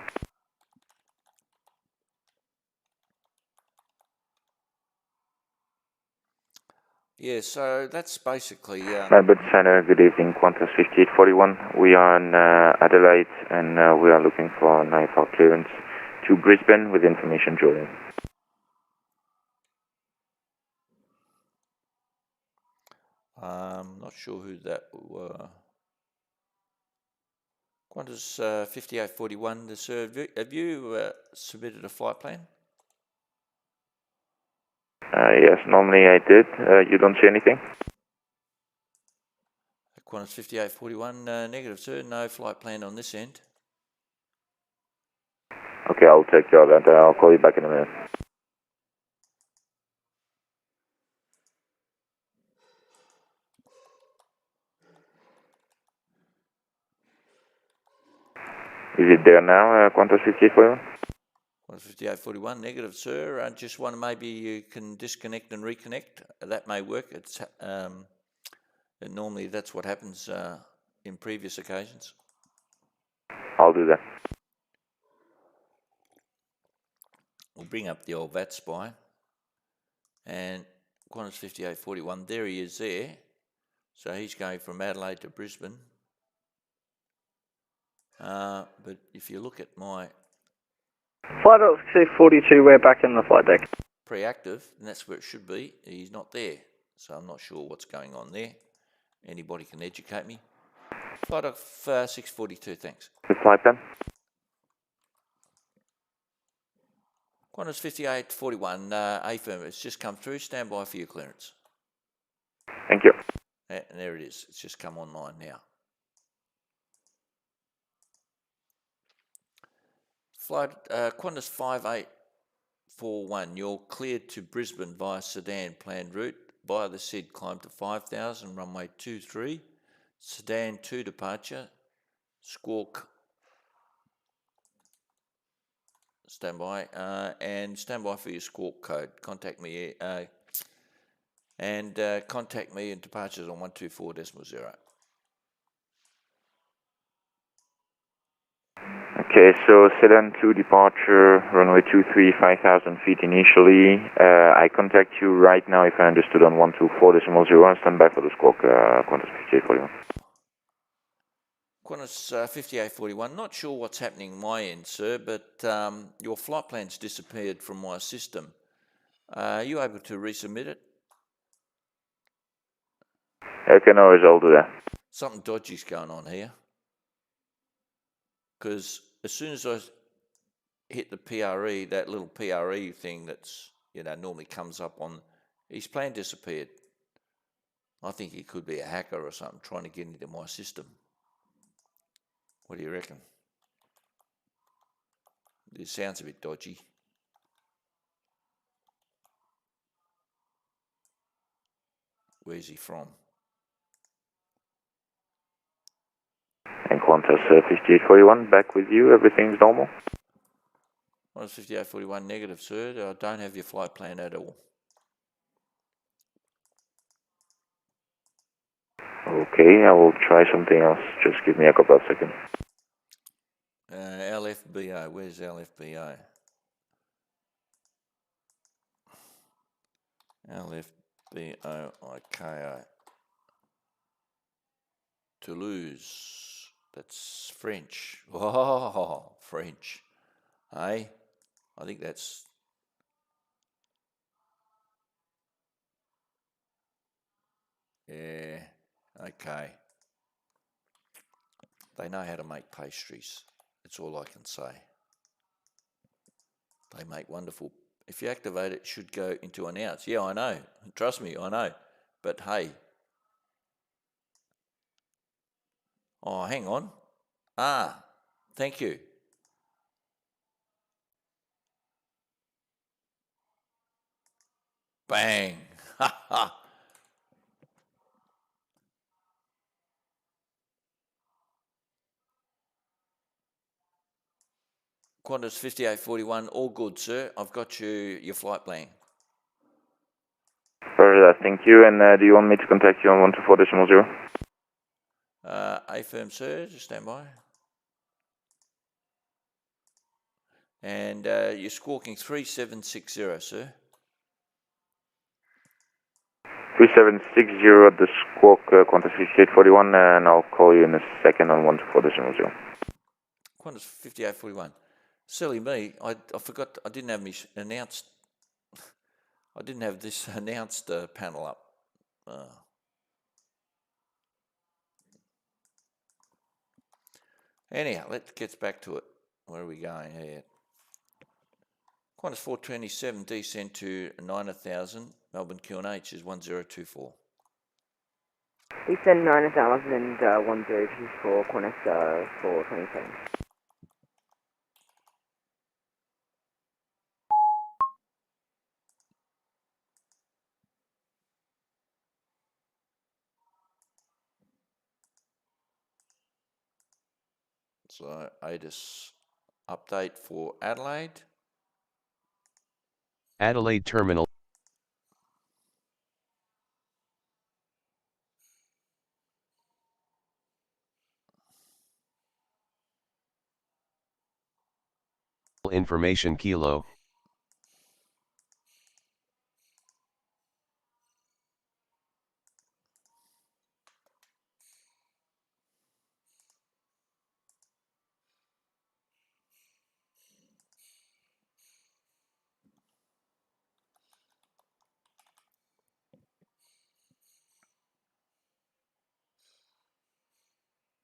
Yeah, so that's basically... Melbourne Centre, good evening, Qantas 5841. We are in Adelaide and we are looking for an IFR clearance to Brisbane with information Julian. Not sure who that were. Qantas 5841, sir, have you submitted a flight plan? Yes, normally I did. You don't see anything? Qantas 5841, negative, sir. No flight plan on this end. Okay, I'll take care of that. I'll call you back in a minute. Is it there now, Qantas 5841? Qantas 5841, negative, sir. Just want to maybe you can disconnect and reconnect. That may work. It's normally that's what happens in previous occasions. I'll do that. We'll bring up the old VAT spy. And Qantas 5841, there he is there. So he's going from Adelaide to Brisbane. But if you look at my... Flight of 242, we're back in the flight deck. Pre-active, and that's where it should be. He's not there. So I'm not sure what's going on there. Anybody can educate me. Flight of 642, thanks. Good flight then. Qantas 5841, affirm, it's just come through. Stand by for your clearance. Thank you. And there it is. It's just come online now. Flight Qantas 5841, you're cleared to Brisbane via Sedan planned route. Via the SID, climb to 5,000, runway 23. Sedan 2 departure. Squawk. Standby. And standby for your squawk code. Contact me. Contact me and departures on 124.0. Okay, so Sedan 2 departure, runway 23, 5,000 feet initially. I contact you right now if I understood on 124.0. Stand by for the squawk, Qantas 5841. Qantas 5841, not sure what's happening my end, sir, but your flight plan's disappeared from my system. Are you able to resubmit it? Okay, no worries, I'll do that. Something dodgy's going on here. Because as soon as I hit the PRE, that little PRE thing that's, normally comes up on, his plan disappeared. I think he could be a hacker or something trying to get into my system. What do you reckon? It sounds a bit dodgy. Where's he from? And Qantas 5841, back with you. Everything's normal? Qantas 5841, negative, sir. I don't have your flight plan at all. Okay, I will try something else. Just give me a couple of seconds. LFBO, where's LFBO? LFBO, Toulouse, that's French. Oh, French. Hey, I think that's... Yeah, okay. They know how to make pastries. That's all I can say. They make wonderful... If you activate it, it should go into announce. Yeah, I know. Trust me, I know. But hey. Oh, hang on. Thank you. Bang. Ha ha. Qantas 5841, all good, sir. I've got your flight plan. Roger that, thank you. And do you want me to contact you on 124.0? Affirm, sir. Just stand by. And you're squawking 3760, sir. 3760 at the squawk, Qantas 5841, and I'll call you in a second on 124.0. Qantas 5841. Silly me, I forgot, I didn't have this announced panel up. Anyhow, let's get back to it. Where are we going here? Qantas 427, descend to 9,000, Melbourne QNH is 1024. Descend 9,000, 1024, Qantas 427. So ATIS update for Adelaide. Adelaide Terminal. Information Kilo.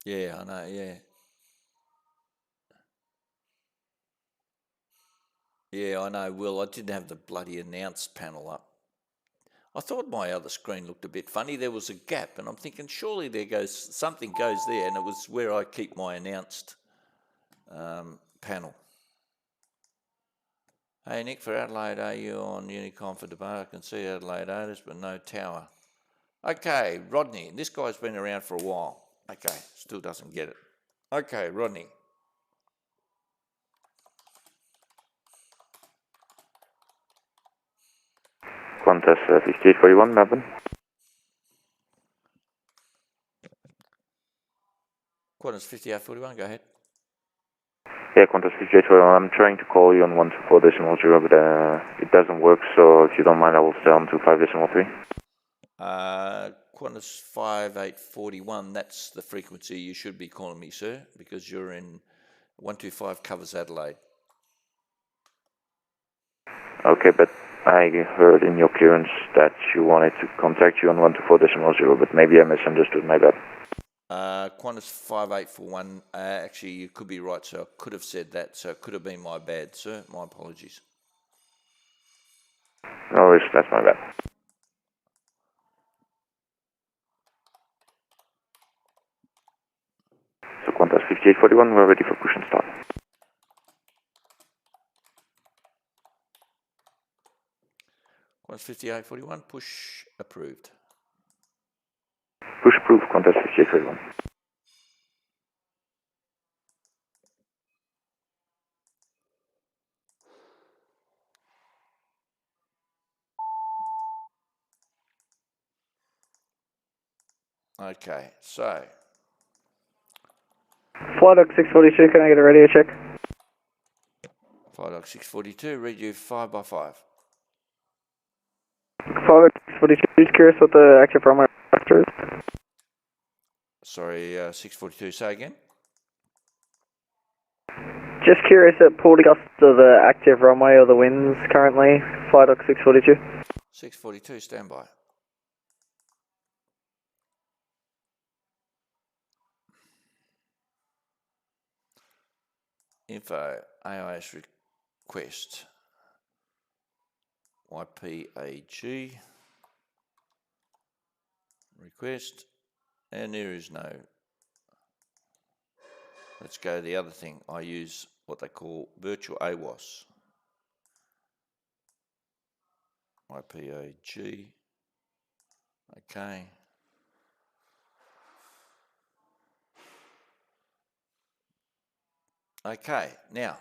Yeah, I know, yeah. Yeah, I know, Will. I didn't have the bloody announced panel up. I thought my other screen looked a bit funny. There was a gap, and I'm thinking surely something goes there, and it was where I keep my announced panel. Hey Nick, for Adelaide, are you on Unicom for debate? I can see Adelaide Otis, but no tower. Okay, Rodney, this guy's been around for a while. Okay, still doesn't get it. Okay, Rodney. Qantas 5841, Melbourne. Qantas 5841, go ahead. Yeah, Qantas 5841. I'm trying to call you on 124.0, but it doesn't work, so if you don't mind, I will stay on to 5.3. Qantas 5841, that's the frequency you should be calling me, sir, because you're in 125 covers Adelaide. Okay, but I heard in your clearance that you wanted to contact you on 124.0, but maybe I misunderstood, my bad. Qantas 5841, actually you could be right, sir. I could have said that, so it could have been my bad, sir. My apologies. No worries, that's my bad. So Qantas 5841, we're ready for push and start. Qantas 5841, push approved. Push approved, Qantas 5841. Okay, so. Flight Dock 642, can I get a radio check? Flight Dock 642, read you 5x5. Flight Dock 642, just curious what the active runway after is. Sorry, 642, say again? Just curious at Port Augusta, the active runway or the winds currently, Flight Dock 642. 642, standby. Info, AIS request, YPAG, request, and there is no. Let's go to the other thing. I use what they call virtual AWOS. YPAG, okay. Okay, now.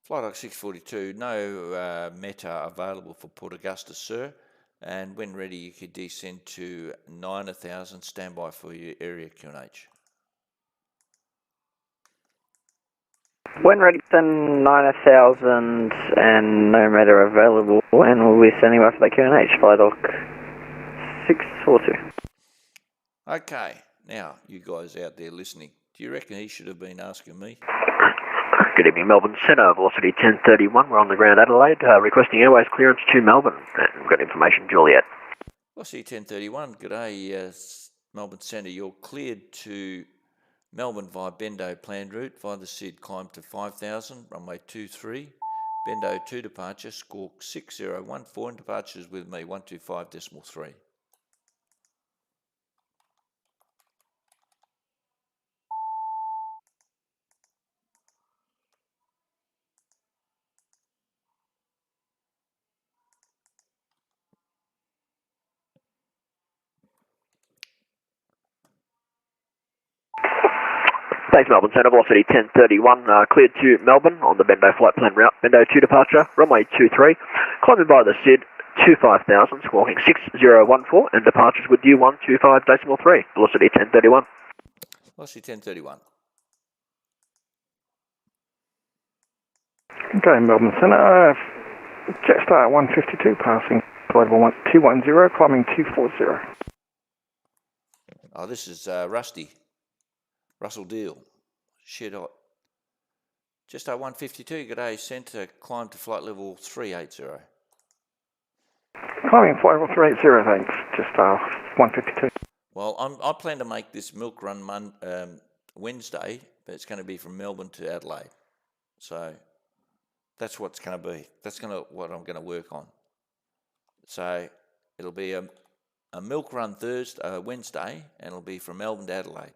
Flight Dock 642, no meta available for Port Augusta, sir. And when ready, you could descend to 9,000, standby for your area QNH. When ready, send 9,000 and no matter available, and we'll be sending back for the QNH, Flight Dock 642. Okay, now, you guys out there listening, do you reckon he should have been asking me? Good evening, Melbourne Centre, velocity 1031, we're on the ground Adelaide, requesting airways clearance to Melbourne, and we've got information, Juliet. Velocity 1031, g'day Melbourne Centre, you're cleared to Melbourne via Bendo planned route, via the SID climb to 5,000, runway 23, Bendo 2 departure, squawk 6014, and departures with me 125.3. Thanks, Melbourne Centre, velocity 1031, cleared to Melbourne on the Bendo flight plan route, Bendo 2 departure, runway 23, climbing by the SID to 5,000, squawking 6014, and departures with you 125.3, velocity 1031. Velocity 1031. Okay, Melbourne Centre, Jetstar 152 passing level 210, climbing 240. Oh, this is Russell Deal. Shit hot. Jetstar 152, g'day, centre, climb to flight level 380. Climbing flight level 380, thanks. Just 152. Well, I plan to make this milk run Wednesday, but it's going to be from Melbourne to Adelaide. So that's what's going to be. That's what I'm going to work on. So it'll be a milk run Wednesday, and it'll be from Melbourne to Adelaide.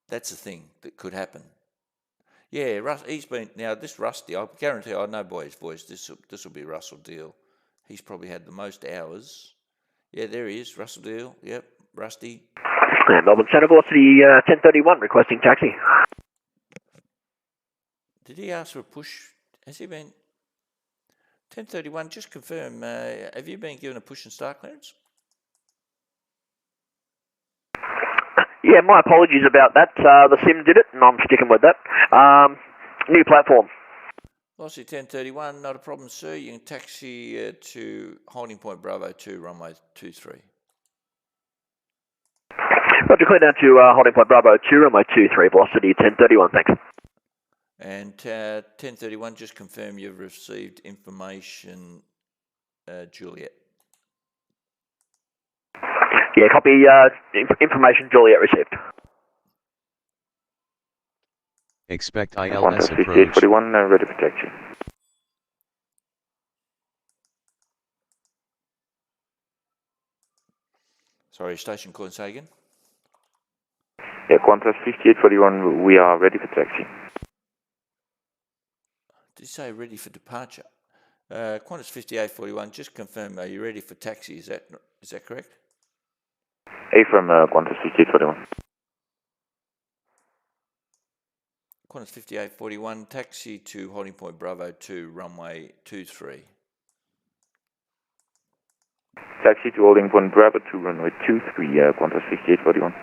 That's the thing that could happen. Yeah, he's been, now this Rusty, I guarantee, I know by his voice, this will be Russell Deal. He's probably had the most hours. Yeah, there he is, Russell Deal, yep, Rusty. Melbourne Centre Velocity 1031, requesting taxi. Did he ask for a push? Has he been? 1031, just confirm, have you been given a push and start clearance? Yeah, my apologies about that. The sim did it, and I'm sticking with that. New platform. Velocity 1031, not a problem, sir. You can taxi to holding point Bravo 2, runway 23. Roger, clear down to holding point Bravo 2, runway 23, velocity 1031, thanks. And 1031, just confirm you've received information, Juliet. Yeah, copy information Juliet received. Expect ILS Qantas approach. 5841, ready for taxi. Sorry, station call, say again? Yeah, Qantas 5841, we are ready for taxi. Did you say ready for departure? Qantas 5841, just confirm, are you ready for taxi? Is that correct? A from Qantas 5841. Qantas 5841, taxi to holding point Bravo 2, runway 23. Taxi to holding point Bravo 2, runway 23, Qantas 5841.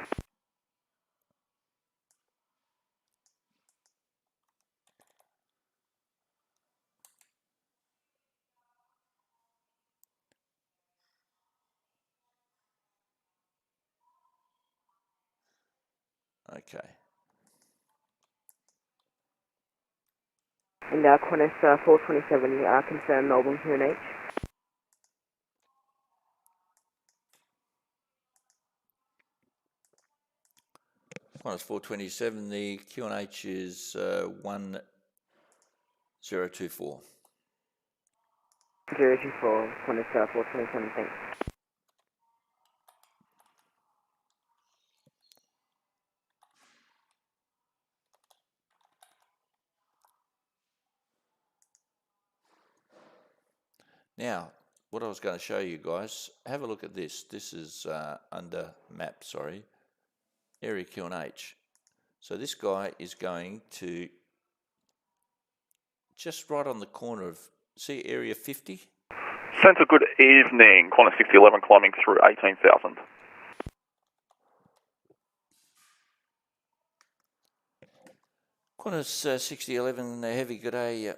Okay. And Qantas 427, confirm Melbourne QNH. Qantas 427, the QNH is 1024. 024, Qantas 427, thanks. Now, what I was going to show you guys, have a look at this. This is under map, sorry, area QNH. So this guy is going to just right on the corner of, see area 50? Centre, good evening. Qantas 6011 climbing through 18,000. Qantas 6011, heavy, good day.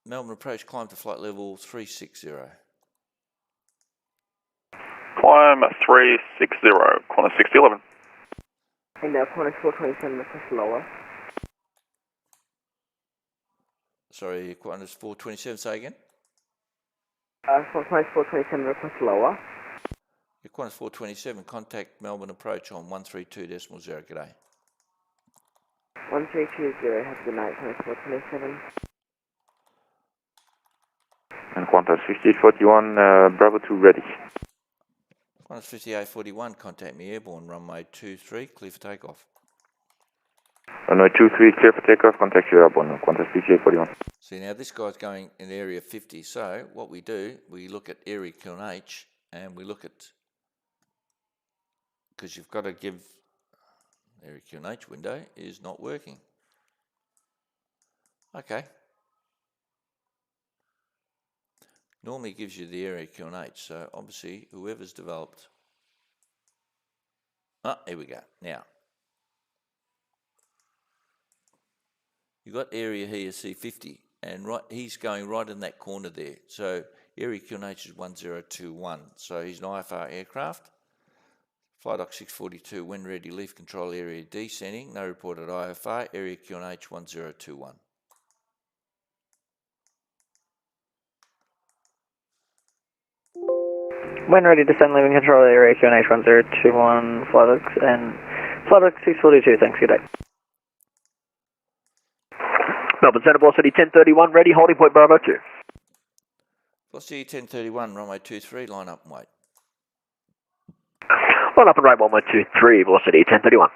Melbourne approach, climb to flight level 360. Climb 360, Qantas 6011. And Qantas 427, request lower. Sorry, Qantas 427, say again? Qantas 427, request lower. Yeah, Qantas 427, contact Melbourne approach on 132.0, good day. 1320, have a good night, Qantas 427. And Qantas 5841, Bravo 2 ready. Qantas 5841, contact me airborne, runway 23, clear for takeoff. Runway 23, clear for takeoff, contact you airborne, Qantas 5841. See, now this guy's going in area 50, so what we do, we look at area QNH, and we look at, because you've got to give, area QNH window is not working. Okay. Normally gives you the area QNH, so obviously whoever's developed. Here we go. Now, you've got area here, C50, and right, he's going right in that corner there. So area QNH is 1021. So he's an IFR aircraft. Flight Dock 642, when ready, leaf control area descending. No reported IFR, area QNH 1021. When ready, descend, leaving control area, QNH 1021, Flight and Flight 642, thanks, good day. Melbourne Centre, velocity 1031, ready, holding point Bravo 2. Velocity 1031, runway 23, line up and wait. Line up and right 1123, velocity 1031.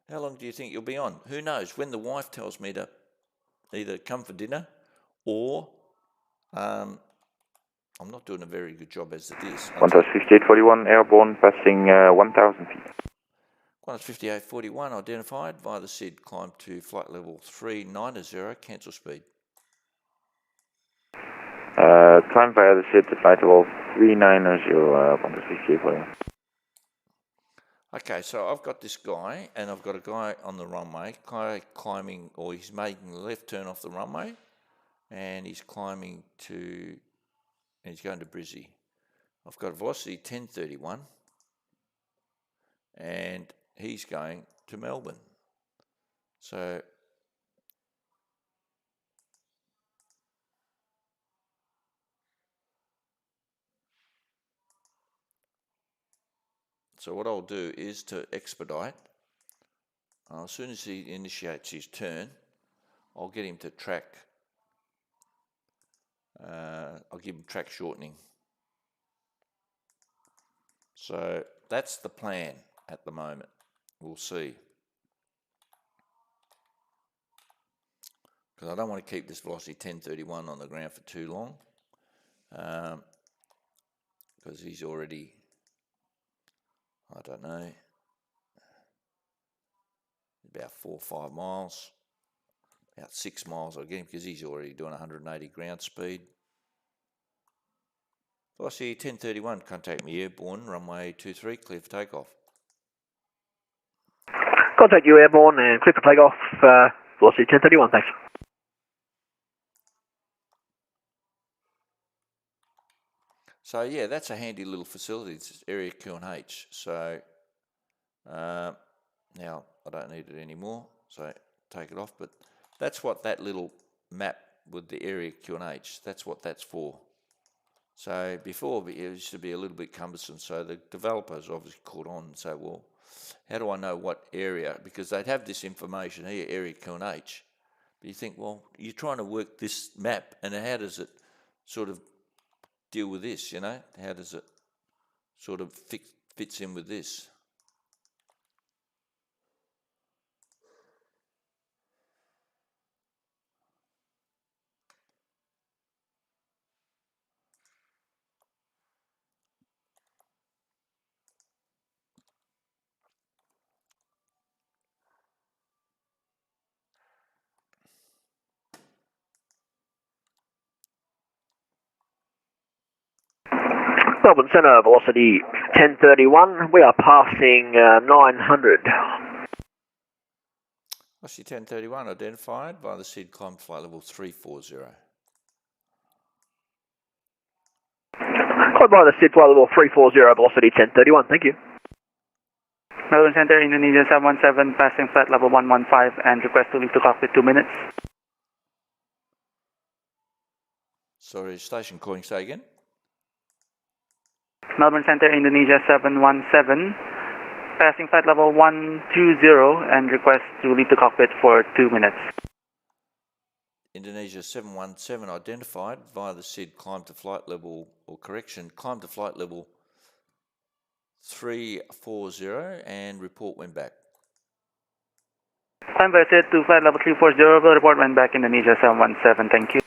How long do you think you'll be on? Who knows? When the wife tells me to either come for dinner or I'm not doing a very good job as it is. Qantas 5841, airborne, passing 1,000 feet. Qantas 5841, identified via the SID, climb to flight level 390, cancel speed. Climb via the SID to flight level 390, Qantas 5841. Okay, so I've got this guy, and I've got a guy on the runway, climbing, or he's making a left turn off the runway, and he's climbing to, and he's going to Brizzy. I've got velocity 1031, and he's going to Melbourne. So what I'll do is to expedite. As soon as he initiates his turn, I'll get him to track. I'll give him track shortening. So that's the plan at the moment. We'll see. Because I don't want to keep this velocity 1031 on the ground for too long. Because he's already, I don't know, about 4 or 5 miles. About 6 miles I'll get him because he's already doing 180 ground speed. Velocity 1031, contact me airborne, runway 23, clear for takeoff. Contact you airborne and clear for takeoff, velocity 1031, thanks. So yeah, that's a handy little facility. It's area Q&H. So now I don't need it anymore, so take it off. But that's what that little map with the area Q&H, that's what that's for. So before it used to be a little bit cumbersome, so the developers obviously caught on and say, well, how do I know what area? Because they'd have this information here, area Q&H. But you think, well, you're trying to work this map, and how does it sort of deal with this, you know? How does it sort of fits in with this? Melbourne Centre, velocity 1031, we are passing 900. Velocity 1031, identified by the SID, climb flight level 340. Climb by the SID, flight level 340, velocity 1031, thank you. Melbourne Centre, Indonesia 717, passing flight level 115 and request to leave the cockpit 2 minutes. Sorry, station calling, say again. Melbourne Centre, Indonesia 717, passing flight level 120 and request to leave the cockpit for 2 minutes. Indonesia 717, identified via the SID, climb to flight level, or correction, climb to flight level 340 and report when back. Climb by SID to flight level 340, will report when back, Indonesia 717, thank you.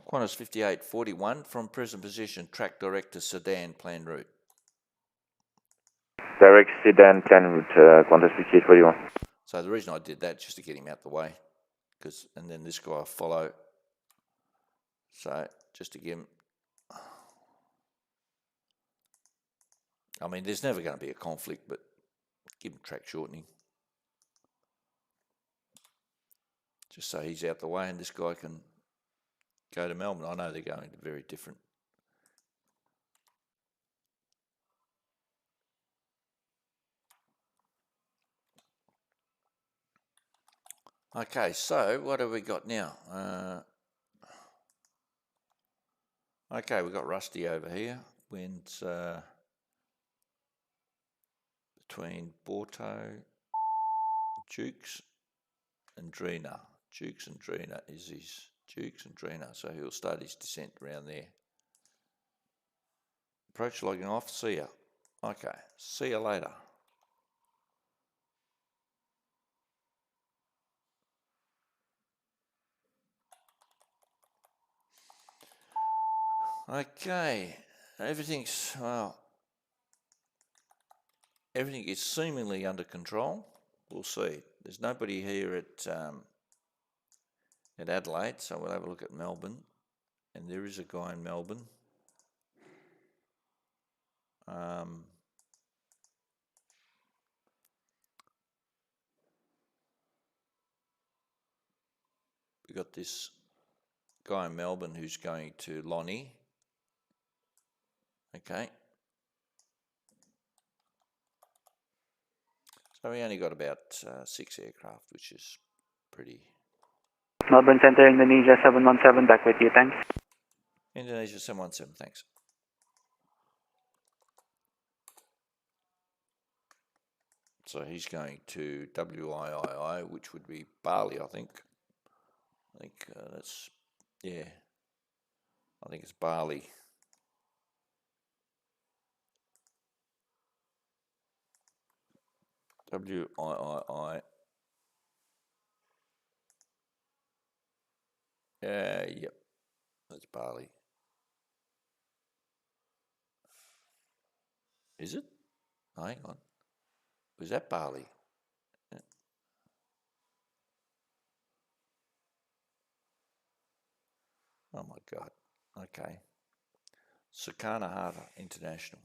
Qantas 5841, from present position, track direct to Sedan, planned route. Direct Sedan, planned route, Qantas 5841. So the reason I did that, just to get him out the way, and then this guy will follow. So just to give him, I mean, there's never going to be a conflict, but give him track shortening. Just so he's out the way and this guy can go to Melbourne. I know they're going to very different. Okay, so what have we got now? Okay, we've got Rusty over here. Went between Borto, Dukes and Drina. Dukes and Drina is his Dukes and Drina, so he'll start his descent around there. Approach logging off, see ya. Okay, see you later. Okay, everything is seemingly under control. We'll see. There's nobody here at Adelaide, so we'll have a look at Melbourne. And there is a guy in Melbourne. We got this guy in Melbourne who's going to Lonnie. Okay. So we only got about 6 aircraft, which is pretty. Melbourne Center, Indonesia 717, back with you, thanks. Indonesia 717, thanks. So he's going to WIII, which would be Bali, I think. I think that's, yeah. I think it's Bali. WIII. Yep. That's Bali. Is it? Oh, hang on. Was that Bali? Yeah. Oh my God. Okay. Sukarno Hatta International.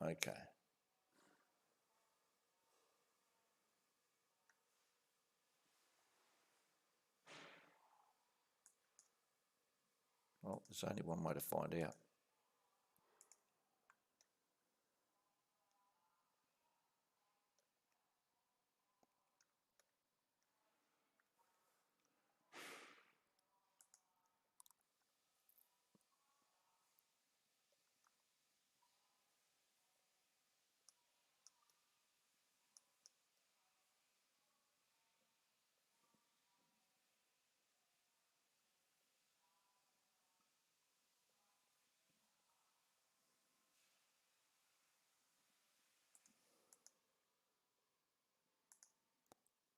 Okay. Well, there's only one way to find out.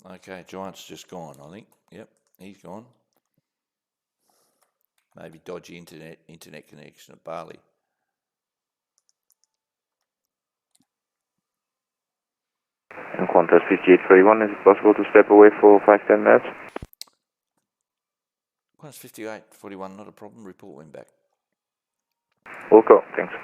Okay, Giant's just gone, I think. Yep, he's gone. Maybe dodgy internet connection at Bali. And Qantas 5831, is it possible to step away for 5-10 minutes? Qantas 5841, not a problem. Report when back. We'll go, thanks.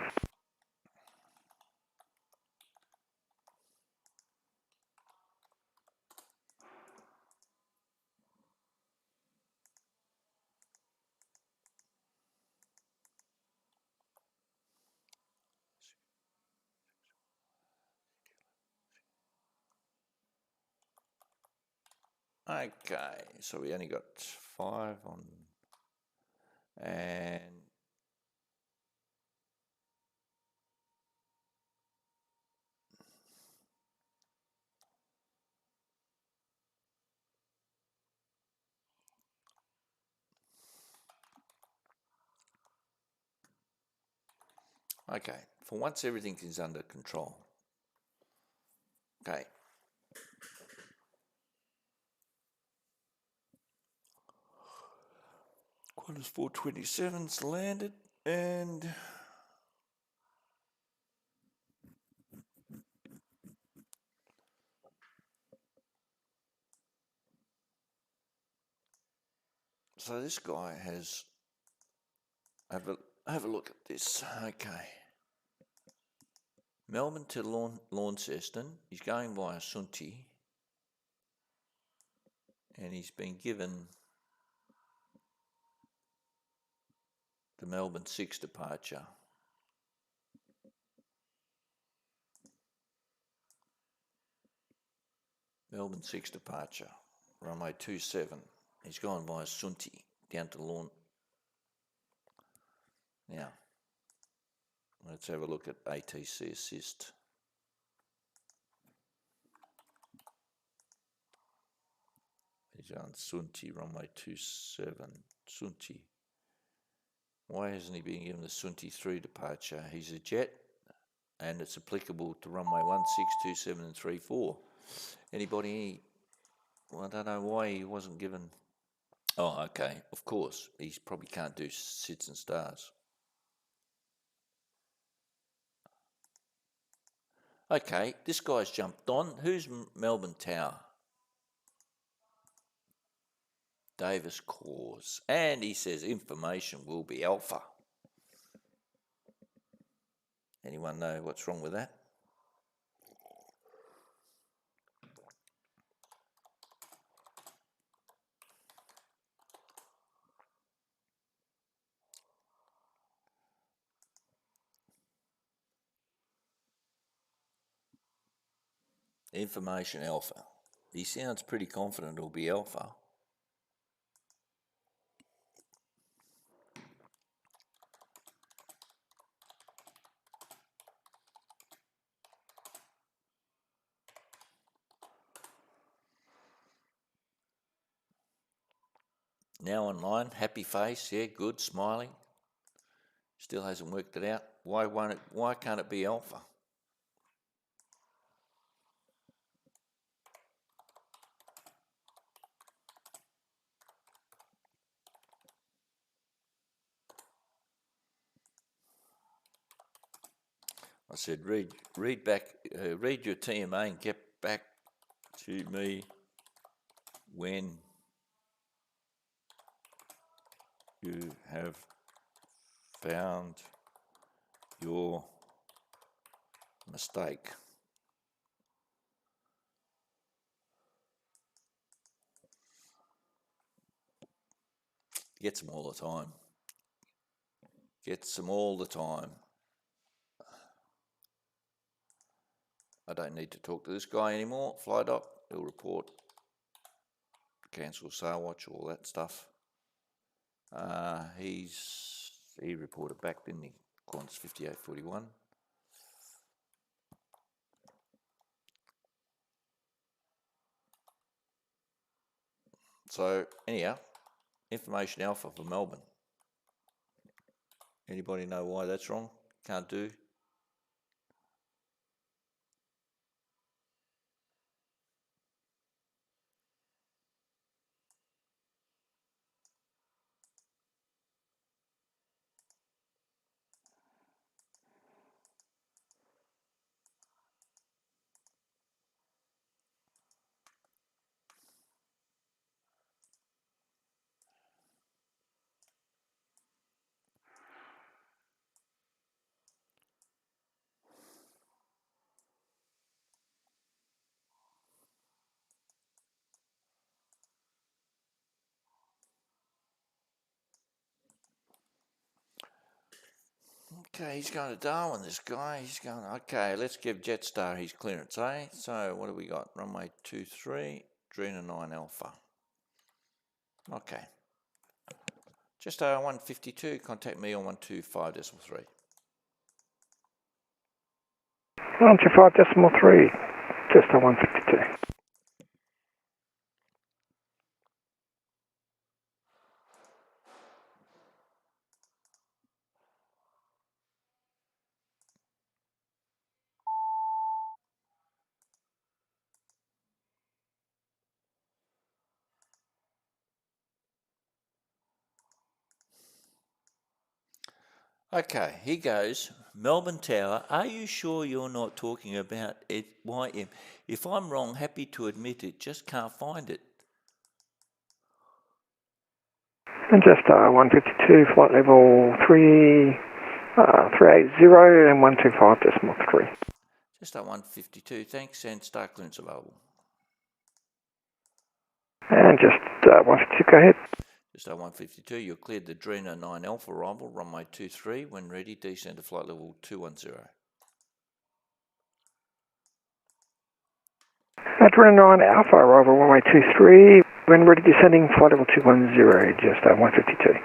Okay, so we only got 5 on, and okay, for once everything is under control. Okay. Qantas 427's landed, and so this guy has, have a look at this. Okay. Melbourne to Launceston. He's going via Sunti, and he's been given the Melbourne 6 departure. Melbourne 6 departure, runway 27. He's gone via Sunti down to Lawn. Now, let's have a look at ATC assist. He's on Sunti, runway 27. Sunti. Why hasn't he been given the Sunti 3 departure? He's a jet and it's applicable to runway 16, 27 and 34. Anybody? Well, I don't know why he wasn't given. Oh, okay. Of course. He probably can't do sits and stars. Okay, this guy's jumped on. Who's Melbourne Tower? Davis Cause. And he says information will be alpha. Anyone know what's wrong with that? Information alpha. He sounds pretty confident it'll be alpha. Now online, happy face, yeah, good, smiling. Still hasn't worked it out. Why can't it be alpha? I said, read your TMA and get back to me when you have found your mistake. Gets them all the time. Gets them all the time. I don't need to talk to this guy anymore. Fly doc, he'll report. Cancel sail watch, all that stuff. He reported back, didn't he? Qantas 5841. So anyhow, information alpha for Melbourne. Anybody know why that's wrong? Can't do. Okay, he's going to Darwin, this guy. He's going, okay, let's give Jetstar his clearance, eh? So what do we got? Runway 23, Drena 9 Alpha. Okay. Jetstar 152, contact me on 125.3. 125.3, Jetstar 152. Okay, he goes, Melbourne Tower, are you sure you're not talking about YM? If I'm wrong, happy to admit it, just can't find it. And Jetstar 152, flight level 380 and 125.3. Jetstar 152, thanks, and star clearance available. And just 152, go ahead. Jetstar 152, you're cleared the Drena 9 Alpha arrival, runway 23, when ready, descend to flight level 210. 29 Alpha, arrival runway 23, when ready descending, flight level 210, just 152.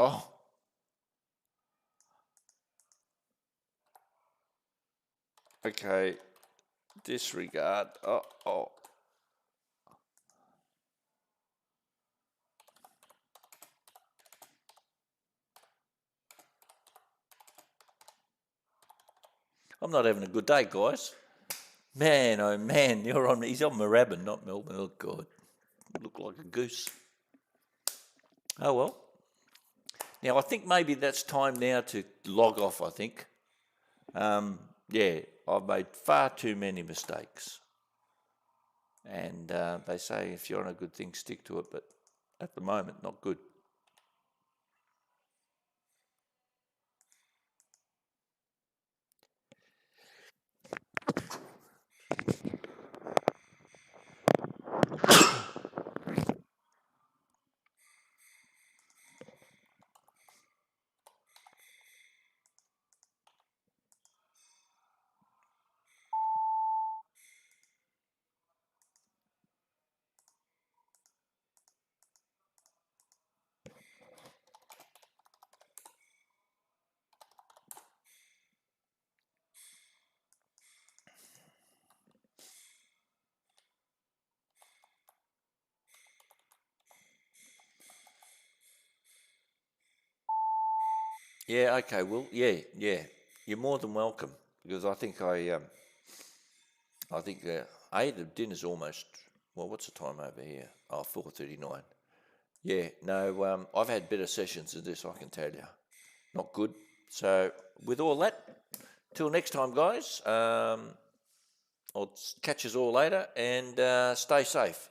Oh. Okay. Disregard. Oh. I'm not having a good day, guys. Man, oh man, he's on Moorabbin, not Melbourne. Oh, God. Look like a goose. Oh, well. Now, I think maybe that's time now to log off, I think. Yeah, I've made far too many mistakes. And they say if you're on a good thing, stick to it, but at the moment, not good. Yeah, okay, Will. Yeah. You're more than welcome, because I think the dinner's almost, well, what's the time over here? Oh, 4:39. Yeah, no, I've had better sessions than this, I can tell you. Not good. So, with all that, till next time, guys, I'll catch us all later, and stay safe.